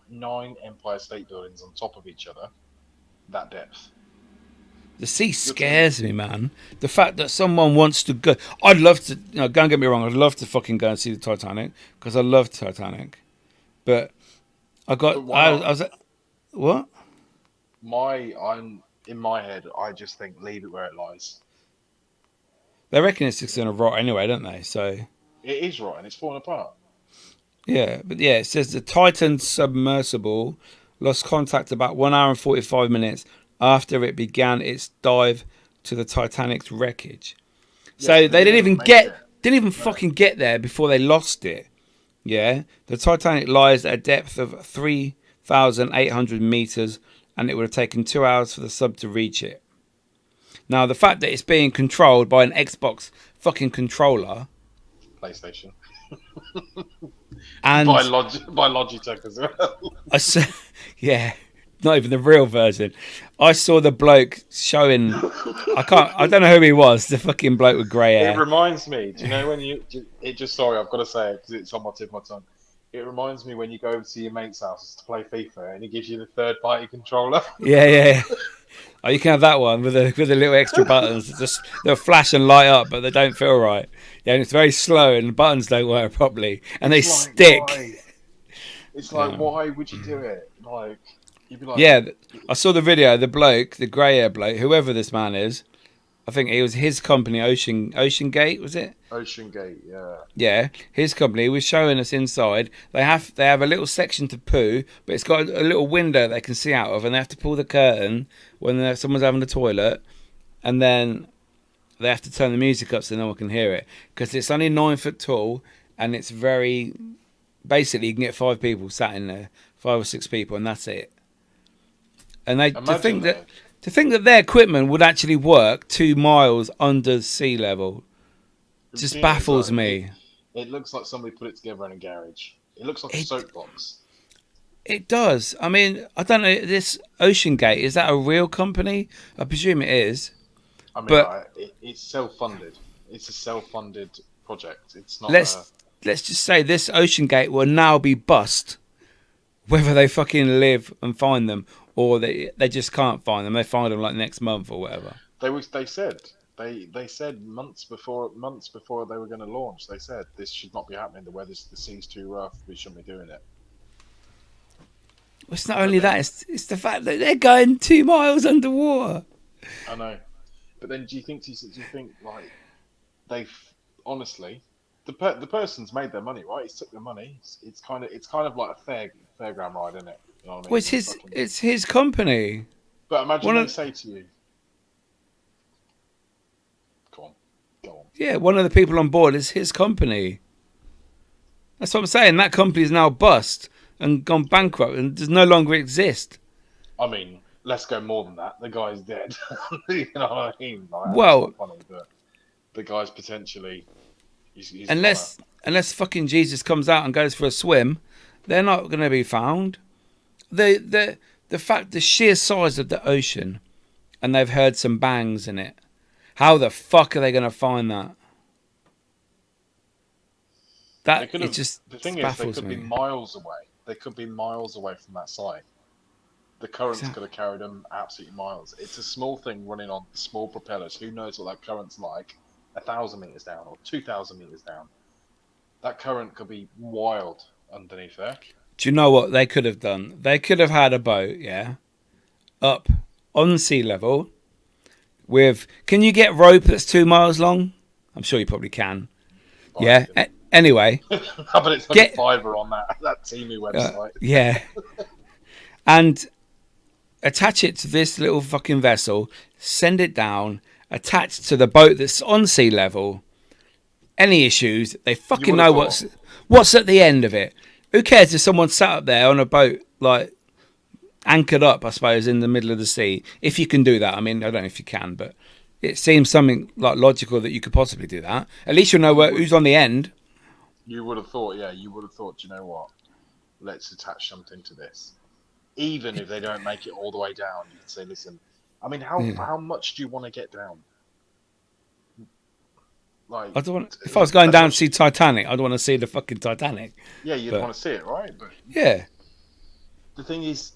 Empire State Buildings on top of each other. That depth. the sea You're telling scares me, man. The fact that someone wants to go. I'd love to, don't get me wrong, I'd love to fucking go and see the Titanic, because I love Titanic. But but why I not? was, what? I'm in my head. I just think leave it where it lies. They reckon it's just going to rot anyway, don't they? So. It is right, and it's falling apart. Yeah, but yeah, it says the Titan submersible lost contact about 1 hour and 45 minutes after it began its dive to the Titanic's wreckage. So they didn't even make it. fucking get there before they lost it. Yeah, the Titanic lies at a depth of 3,800 meters, and it would have taken 2 hours for the sub to reach it. Now, the fact that it's being controlled by an Xbox fucking controller PlayStation. and by Logitech as well. yeah, not even the real version. I saw the bloke showing. I don't know who he was. The fucking bloke with grey hair. It reminds me. Do you know when you? Sorry, I've got to say it because it's on my tip of my tongue. It reminds me when you go over to your mate's house to play FIFA and he gives you the third-party controller. Yeah. Oh, you can have that one with the little extra buttons. They'll flash and light up, but they don't feel right. Yeah, and it's very slow, and the buttons don't work properly, and they stick. Why? It's like, why would you do it? Like, you'd be like, yeah. I saw the video. The bloke, the grey hair bloke, whoever this man is, I think it was his company, Ocean Gate, was it? Ocean Gate, yeah. Yeah, his company was showing us inside. They have a little section to poo, but it's got a little window they can see out of, and they have to pull the curtain when someone's having the toilet, and then they have to turn the music up so no one can hear it because it's only 9 foot tall, and it's very basically you can get 5 people sat in there, 5 or 6 people, and that's it. And to think that their equipment would actually work 2 miles under sea level just baffles me. It looks like somebody put it together in a garage. It looks like a soapbox. It does. I mean, I don't know. This Ocean Gate, is that a real company? I presume it is. I mean, but it's self-funded. It's a self-funded project. It's not. Let's just say this Ocean Gate will now be bust, whether they fucking live and find them or they just can't find them. They find them like next month or whatever. They said months before they were going to launch. They said this should not be happening. The sea's too rough. We shouldn't be doing it. Well, it's not only that. It's the fact that they're going 2 miles underwater. I know, but then do you think like they've honestly the person's made their money, right? He's took their money. It's kind of like a fairground ride, isn't it? You know what I mean? Well, it's his company. But imagine they say to you, Go on. Yeah, one of the people on board is his company. That's what I'm saying. That company is now bust and gone bankrupt and does no longer exist. I mean, let's go more than that. The guy's dead. You know what I mean? Like, well, funny, but the guy's potentially. He's unless fucking Jesus comes out and goes for a swim, they're not going to be found. The sheer size of the ocean, and they've heard some bangs in it. How the fuck are they going to find that? The thing is, they could be miles away. They could be miles away from that site. The current's could have carried them absolutely miles. It's a small thing running on small propellers. Who knows what that current's like? 1,000 meters down or 2,000 meters down. That current could be wild underneath there. Do you know what they could have done? They could have had a boat, up on sea level. Can you get rope that's 2 miles long? I'm sure you probably can. Anyway. But it's like a fiver on that Temu website. And attach it to this little fucking vessel, send it down, attached to the boat that's on sea level. Any issues, they fucking know what's at the end of it. Who cares if someone sat up there on a boat, like anchored up, I suppose, in the middle of the sea? If you can do that. I mean, I don't know if you can, but it seems something like logical that you could possibly do that. At least you'll know who's on the end. You would have thought, do you know what? Let's attach something to this. Even if they don't make it all the way down, you can say, listen, I mean, how much do you want to get down? Like, I don't want. If I was going down to see Titanic, I'd want to see the fucking Titanic. Yeah, you'd want to see it, right? But yeah. The thing is,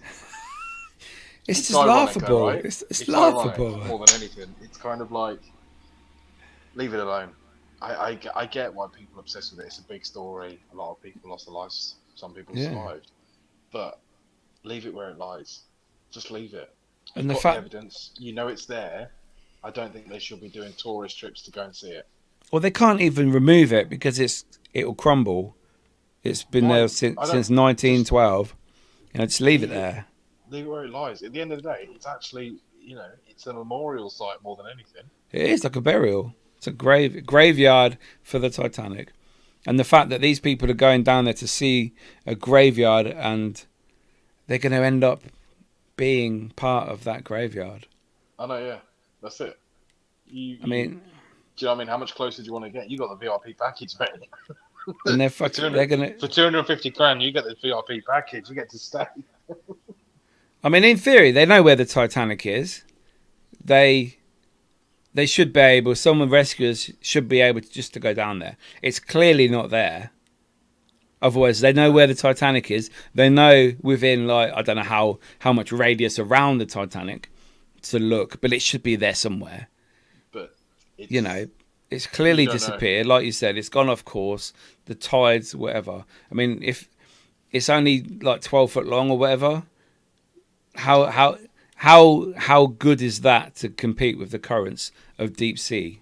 it's just laughable. Right? It's laughable more than anything. It's kind of like, leave it alone. I get why people are obsessed with it. It's a big story. A lot of people lost their lives. Some people survived. But leave it where it lies. Just leave it. You've got the evidence. You know it's there. I don't think they should be doing tourist trips to go and see it. Well, they can't even remove it because it'll crumble. It's been there since 1912. Just leave it there. Leave it where it lies. At the end of the day, it's actually, it's a memorial site more than anything. It is like a burial. It's a graveyard for the Titanic. And the fact that these people are going down there to see a graveyard and they're going to end up being part of that graveyard. I know, yeah, that's it. I mean, Do you know what I mean? How much closer do you want to get? You got the VIP package, mate. and they're For fucking, they're 200, going to, for 250 grand, you get the VIP package. You get to stay. I mean, in theory, they know where the Titanic is. They should be able, some of the rescuers should be able to go down there. It's clearly not there. Otherwise, they know where the Titanic is. They know within, like, I don't know how much radius around the Titanic to look, but it should be there somewhere. But it's, You know, it's clearly you don't know. disappeared. Like you said, it's gone off course. The tides, whatever. I mean, if it's only like 12 foot long or whatever, how good is that to compete with the currents of deep sea,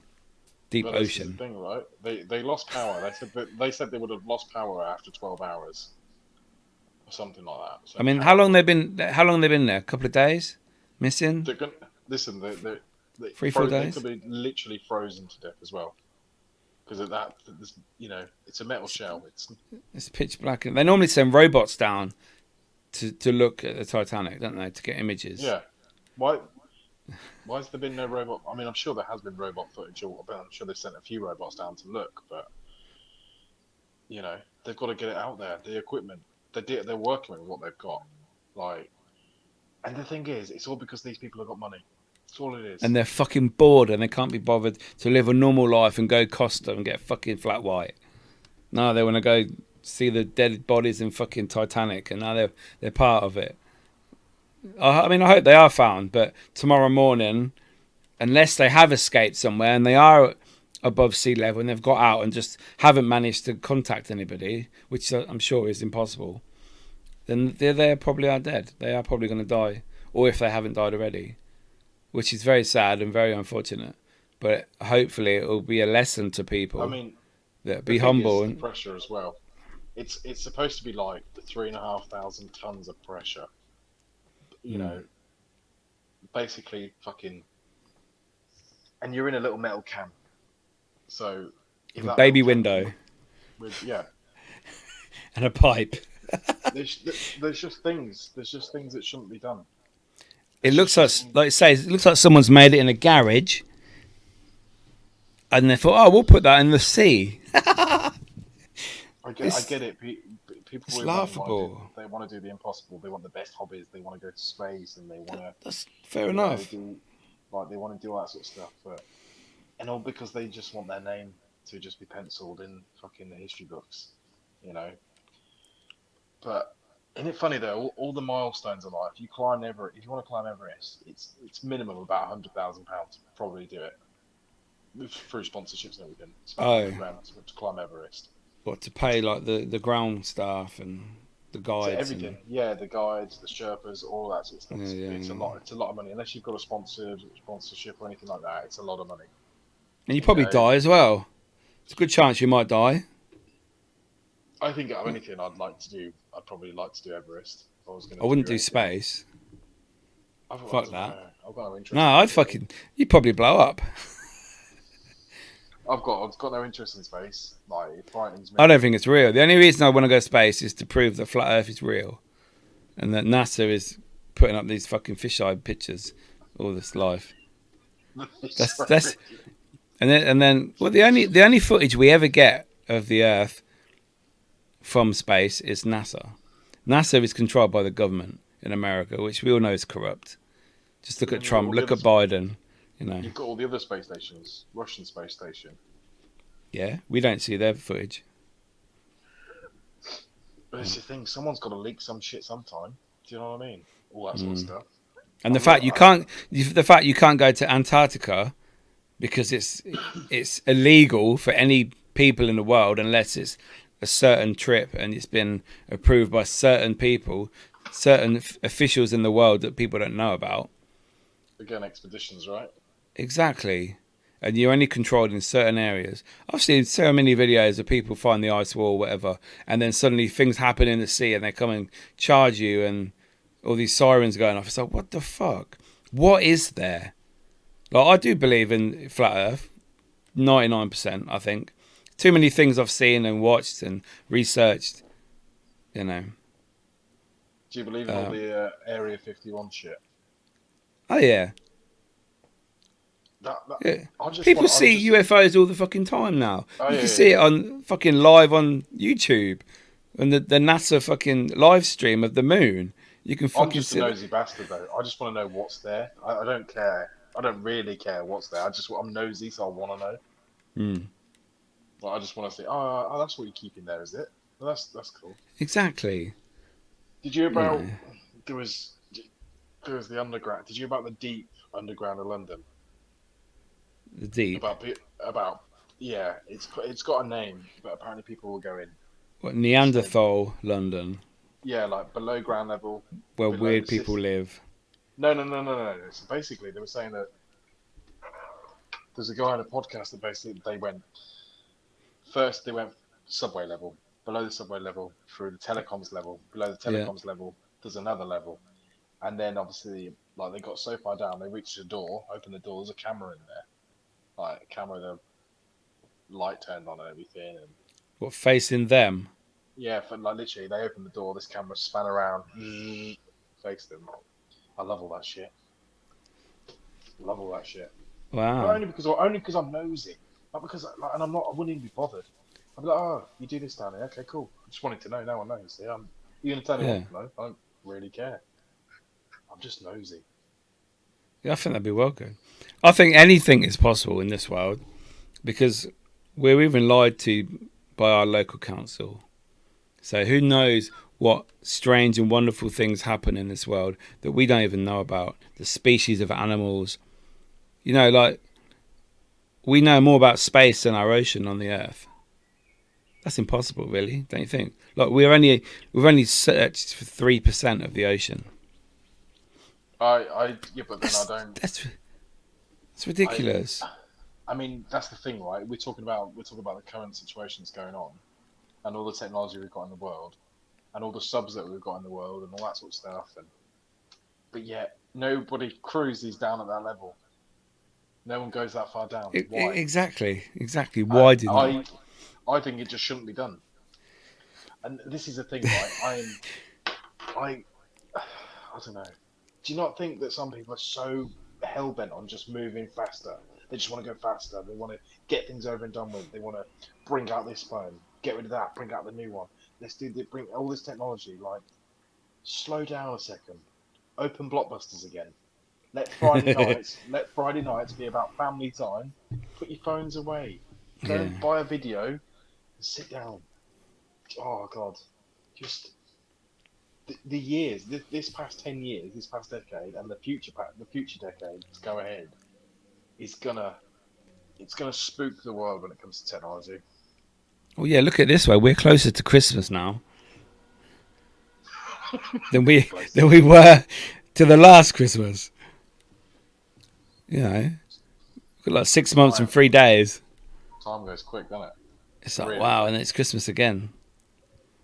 deep But this is ocean? the thing, right? They lost power. They said they would have lost power after 12 hours, or something like that. So I mean, power how long they been there? A couple of days missing? They're gonna, listen, they 3-4 they days. could be literally frozen to death as well, because of that. You know, it's a metal shell. It's pitch black. They normally send robots down to look at the Titanic, don't they, to get images? Yeah. Why has there been no robot? I mean, I'm sure there has been robot footage, but I'm sure they've sent a few robots down to look. But you know, they've got to get it out there. The equipment, they're working with what they've got. Like, and the thing is, it's all because these people have got money. That's all it is. And they're fucking bored and they can't be bothered to live a normal life and go Costa and get fucking flat white. No, they want to go see the dead bodies in fucking Titanic, and now they're part of it. I mean, I hope they are found, but tomorrow morning, unless they have escaped somewhere and they are above sea level and they've got out and just haven't managed to contact anybody, which I'm sure is impossible, then they probably are dead. They are probably going to die, or if they haven't died already, which is very sad and very unfortunate. But hopefully it will be a lesson to people. I mean, that the be thing humble. is the pressure as well. It's supposed to be like 3,500 tons of pressure. You know, basically fucking, and you're in a little metal can. So With a baby little can window. Yeah. And a pipe. There's just things. There's just things that shouldn't be done. It looks like it says, it looks like someone's made it in a garage, and they thought, oh, we'll put that in the sea. I get it. People It's with money laughable. they want to do the impossible. They want the best hobbies. They want to go to space, and they want to. That's fair enough. They want to do all that sort of stuff, and all because they just want their name to just be penciled in fucking the history books, you know. But isn't it funny though? All the milestones in life. If you want to climb Everest, it's minimum about £100,000 to probably do it, through sponsorships and everything. It's Oh. £100,000 to climb Everest. What, to pay like the ground staff and the So guides? everything, yeah, the guides, the Sherpas, all that sort of stuff. It's a lot. It's a lot of money. Unless you've got a sponsorship or anything like that, it's a lot of money. And you probably die as well. It's a good chance you might die. I think out of anything I'd probably like to do Everest. If I was going to. I wouldn't do space. Fuck that. I've got no interest. No, I'd fucking. You'd probably blow up. I've got no interest in space. Like, it frightens me. I don't think it's real. The only reason I want to go to space is to prove that flat Earth is real, and that NASA is putting up these fucking fisheye pictures all this life. That's and then well, the only footage we ever get of the Earth from space is NASA. NASA is controlled by the government in America, which we all know is corrupt. Just look at Trump, look at Biden. You know, you've got all the other space stations, Russian space station. Yeah, we don't see their footage. But it's the thing, someone's got to leak some shit sometime. Do you know what I mean? All that sort of stuff. And the fact you can't go to Antarctica because it's illegal for any people in the world unless it's a certain trip and it's been approved by certain people, certain officials in the world that people don't know about. Again, expeditions, right? Exactly. And you're only controlled in certain areas. I've seen so many videos of people find the ice wall, whatever, and then suddenly things happen in the sea and they come and charge you and all these sirens going off. It's like, what the fuck? What is there? Like, I do believe in flat Earth. 99%, I think. Too many things I've seen and watched and researched, you know. Do you believe in all the Area 51 shit? Oh, yeah. That Yeah. I just People want. I'm see just. UFOs all the fucking time now. Oh You yeah, can yeah, see it yeah. on fucking live on YouTube. And the NASA fucking live stream of the moon. You can I'm fucking just a see it. nosy bastard though. I just want to know what's there. I don't care. I don't really care what's there. I'm nosy, so I want to know. Mm, Like, I just want to say, oh, that's what you're keeping there, is it? Well, that's cool. exactly. Did you hear You know, about there was there was the underground? Did you hear about the deep underground of London? the deep. About yeah, it's got a name, but apparently people will go in. What, So Neanderthal London, yeah, like below ground level, where below the weird people city. live. No. So basically, they were saying that there's a guy on a podcast that basically they went subway level, below the subway level, through the telecoms level, below the Yeah. telecoms level, there's another level. And then obviously, like they got so far down, they reached the door, opened the door, there's a camera in there. Like a camera, the light turned on and everything. And What, facing them? yeah, for, like literally, they opened the door, this camera span around, faced them. I love all that shit. Love all that shit. But Wow. only because I'm nosy. Not because, like, and I wouldn't even be bothered. I'd be like, oh, you do this down here. Okay, cool. I just wanted to know. No one knows. Yeah, you're going to tell me Yeah. what to know. I don't really care. I'm just nosy. Yeah, I think that'd be well good. I think anything is possible in this world because we're even lied to by our local council. So who knows what strange and wonderful things happen in this world that we don't even know about. The species of animals. You know, like, we know more about space than our ocean on the Earth. That's impossible, really, don't you think? Like, we've only searched for 3% of the ocean. Yeah, but then I That's don't. that's that's I, ridiculous. I mean, that's the thing, right? We're talking about the current situations going on, and all the technology we've got in the world, and all the subs that we've got in the world, and all that sort of stuff. But yet, nobody cruises down at that level. No one goes that far down. Why? Exactly. I, Why did not? I, I think it just shouldn't be done. And this is the thing, right? I, I don't know. Do you not think that some people are so hell bent on just moving faster? They just want to go faster. They want to get things over and done with. They want to bring out this phone, get rid of that, bring out the new one. Bring all this technology. Like, slow down a second. Open blockbusters again. Let Friday nights be about family time. Put your phones away. Go Yeah. buy a video and sit down. Oh God, just the years, this past 10 years, this past decade, and the future decade to go ahead is gonna spook the world when it comes to technology. Well, yeah. Look at it this way: we're closer to Christmas now than we Close. than we were to the last Christmas. You know, we've got like 6 months and Time 3 days. time goes quick, doesn't it? It's like, Really wow, quick. and it's Christmas again.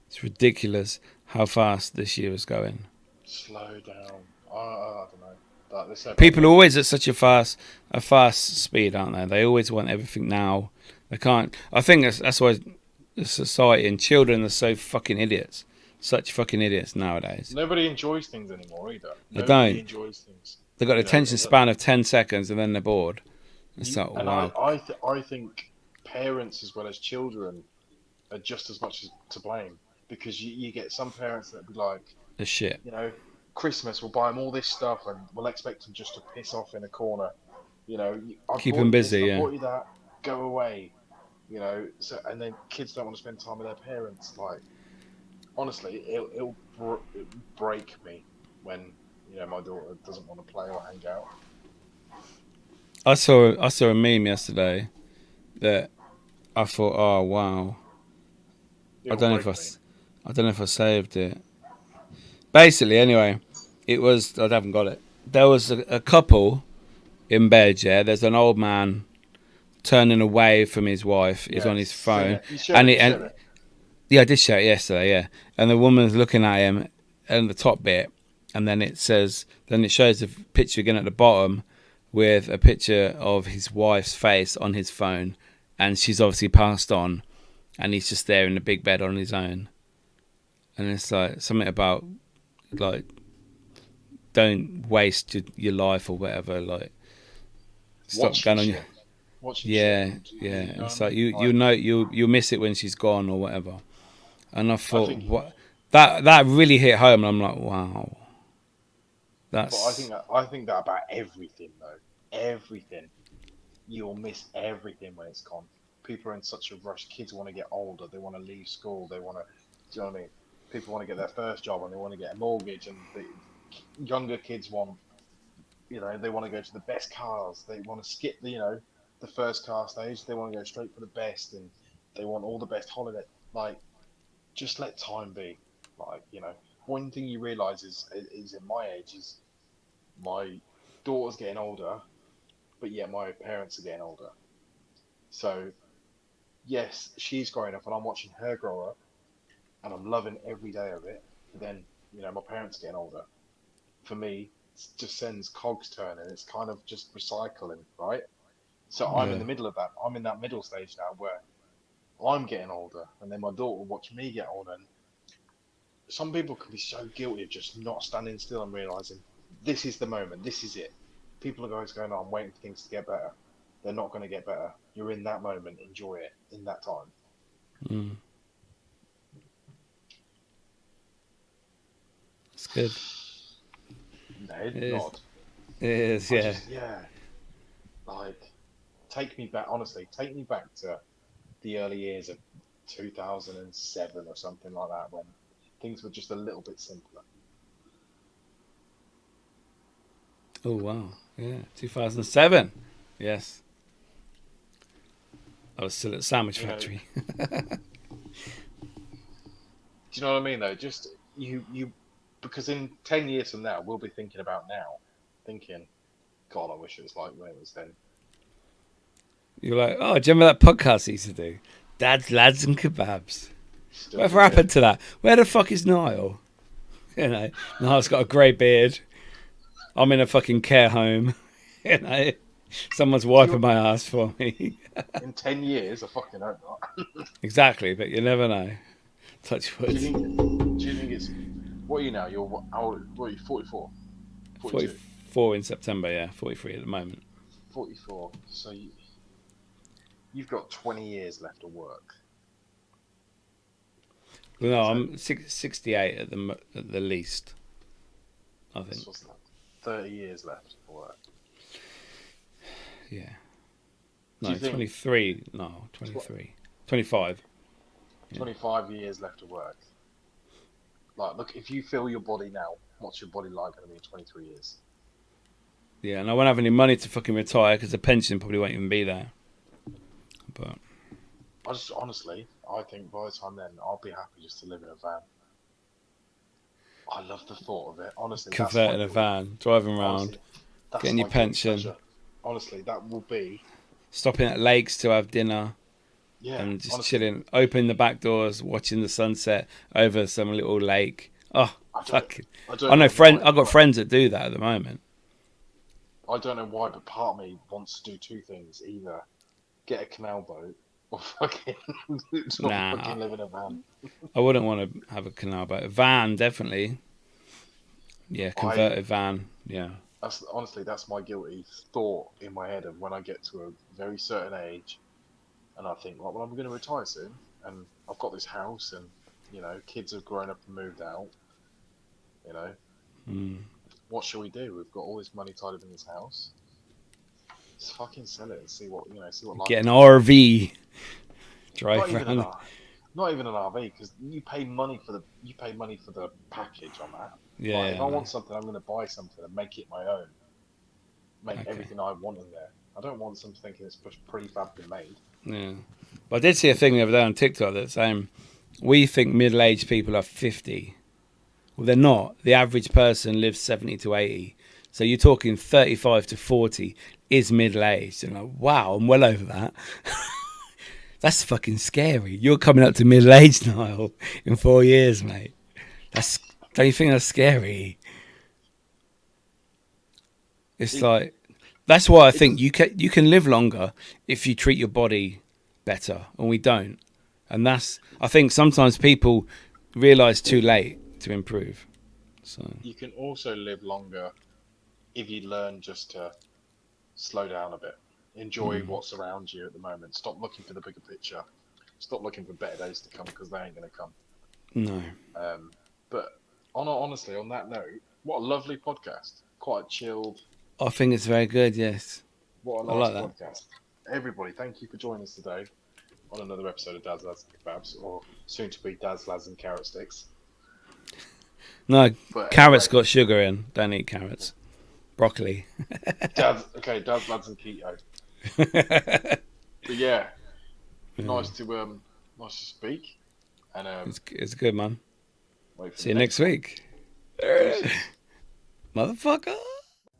It's ridiculous how fast this year is going. Slow down. I don't know. Like they say about People are the always at such a fast speed, aren't they? They always want everything now. They can't. I think that's why the society and children are so fucking idiots. Such fucking idiots nowadays. nobody enjoys things anymore either. They Nobody don't. enjoys things. They've got an You know, attention span of 10 seconds and then they're bored. It's like, and wow, I think parents as well as children are just as much as to blame because you get some parents that be like, the shit. you know, Christmas we'll buy them all this stuff and we'll expect them just to piss off in a corner. You know, I've Keep bought them you this busy, and I've yeah. bought you that. Go away. You know, so and then kids don't want to spend time with their parents. Like, honestly, it'll break me when my daughter doesn't want to play or hang out. I saw a meme yesterday that I thought, oh wow. I It'll don't know if break I, me. I don't know if I saved it. Basically, anyway, it was. I haven't got it. There was a couple in bed. Yeah, there's an old man turning away from his wife. He's Yeah, on his seen phone, it. You shared and it. he, You shared and it. yeah, I did show it yesterday. Yeah, and the woman's looking at him, and the top bit, and then it says, then it shows the picture again at the bottom, with a picture of his wife's face on his phone, and she's obviously passed on, and he's just there in the big bed on his own. And it's like something about like don't waste your life or whatever. Like stop Watching going on your shit. Watching shit. yeah And, yeah. you know It's what I like mean? you know you'll miss it when she's gone or whatever. And I I thought think, what that really hit home. And I'm like, wow, but that's I think that about everything though. Everything. You'll miss everything when it's gone. People are in such a rush. Kids want to get older. They want to leave school. They want to, do you know what I mean? People want to get their first job and they want to get a mortgage. And the younger kids want, they want to go to the best cars. They want to skip the first car stage. They want to go straight for the best, and they want all the best holiday. Like, just let time be. Like, one thing you realize is in my age is my daughter's getting older, but yet my parents are getting older. So yes, she's growing up and I'm watching her grow up and I'm loving every day of it. But then, my parents are getting older. For me, it just sends cogs turning. It's kind of just recycling, right? So I'm in yeah the middle of that. I'm in that middle stage now where I'm getting older and then my daughter will watch me get older. And some people can be so guilty of just not standing still and realizing this is the moment, this is it. People are always going, oh, I'm waiting for things to get better. They're not going to get better. You're in that moment, enjoy it in that time. mm, it's good. Ned, It is. nod. It is. I Yeah. just, yeah, like, take me back, honestly, take me back to the early years of 2007 or something like that when things were just a little bit simpler. Oh wow. Yeah. 2007. Yes. I was still at Sandwich You know, Factory. do you know what I mean though? Just because in 10 years from now, we'll be thinking about now, thinking, God, I wish it was like when it was then. You're like, oh, do you remember that podcast he used to do? Dads, Lads and Kebabs. Still do Whatever it. happened to that? Where the fuck is Niall? Niall's got a grey beard. I'm in a fucking care home. you know, Someone's Do wiping you, my ass for me. in 10 years, I fucking hope not. Exactly, but you never know. Touch Do you wood. think, do you think it's, what are you now? What are you, 44? 42? 44 in September, yeah. 43 at the moment. 44. So you've got 20 years left of work. Well, no, So I'm 68 at the least, I this think. was like 30 years left of work. Yeah. Do No, you think 23. No, tw 23. 25. Yeah. 25 years left of work? Like, look, if you feel your body now, what's your body like going to be in 23 years? Yeah, and I won't have any money to fucking retire because the pension probably won't even be there. But I just honestly, I think by the time then, I'll be happy just to live in a van. I love the thought of it. Honestly, that's my converting a guilty. van, driving around, Honestly, that's getting your my guilty pension, pleasure. Honestly, that will be. stopping at lakes to have dinner, Yeah, and just honestly, chilling, opening the back doors, watching the sunset over some little lake. Oh, I don't, fuck. I I don't know know why, I've got but friends that do that at the moment. I don't know why, but part of me wants to do two things: either get a canal boat or fucking not Nah, fucking live in a van. I wouldn't want to have a canal boat. A van, definitely. Yeah, I converted van. Yeah. That's honestly that's my guilty thought in my head of when I get to a very certain age and I think, like, well, I'm going to retire soon and I've got this house and kids have grown up and moved out. You know, Mm. what shall we do? We've got all this money tied up in this house. Just fucking sell it and see what life Get an is like. RV, Not drive even an around. R, not even an RV because you pay money for the package on that. Yeah, Like if yeah, I no. want something, I'm going to buy something and make it my own. Make Okay. everything I want in there. I don't want something thinking it's prefab been made. Yeah. But I did see a thing the other day on TikTok that's saying we think middle-aged people are 50. Well, they're not. The average person lives 70 to 80. So you're talking 35 to 40 is middle-aged. And like, wow, I'm well over that. That's fucking scary. You're coming up to middle-aged, Niall, in 4 years, mate. Don't you think that's scary? It's It, like That's why I think you can live longer if you treat your body better, and we don't. And I think sometimes people realise too late to improve. So You can also live longer if you learn just to slow down a bit. Enjoy what's around you at the moment. Stop looking for the bigger picture. Stop looking for better days to come because they ain't going to come. no, But honestly, on that note, what a lovely podcast. Quite chilled. I think it's very good. Yes, What a I nice like that. podcast. Everybody, thank you for joining us today on another episode of Dads Lads Kebabs, or soon to be Dads Lads and Carrot Sticks. No, But carrots anyway, got sugar in. Don't eat carrots. Broccoli. Dads Lads and Keto. But yeah, nice to speak. And It's good, man. wait for See the you next one. week, Deuces. motherfucker.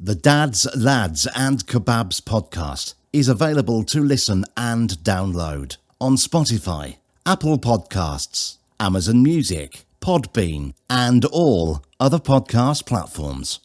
The Dads, Lads and Kebabs podcast is available to listen and download on Spotify, Apple Podcasts, Amazon Music, Podbean, and all other podcast platforms.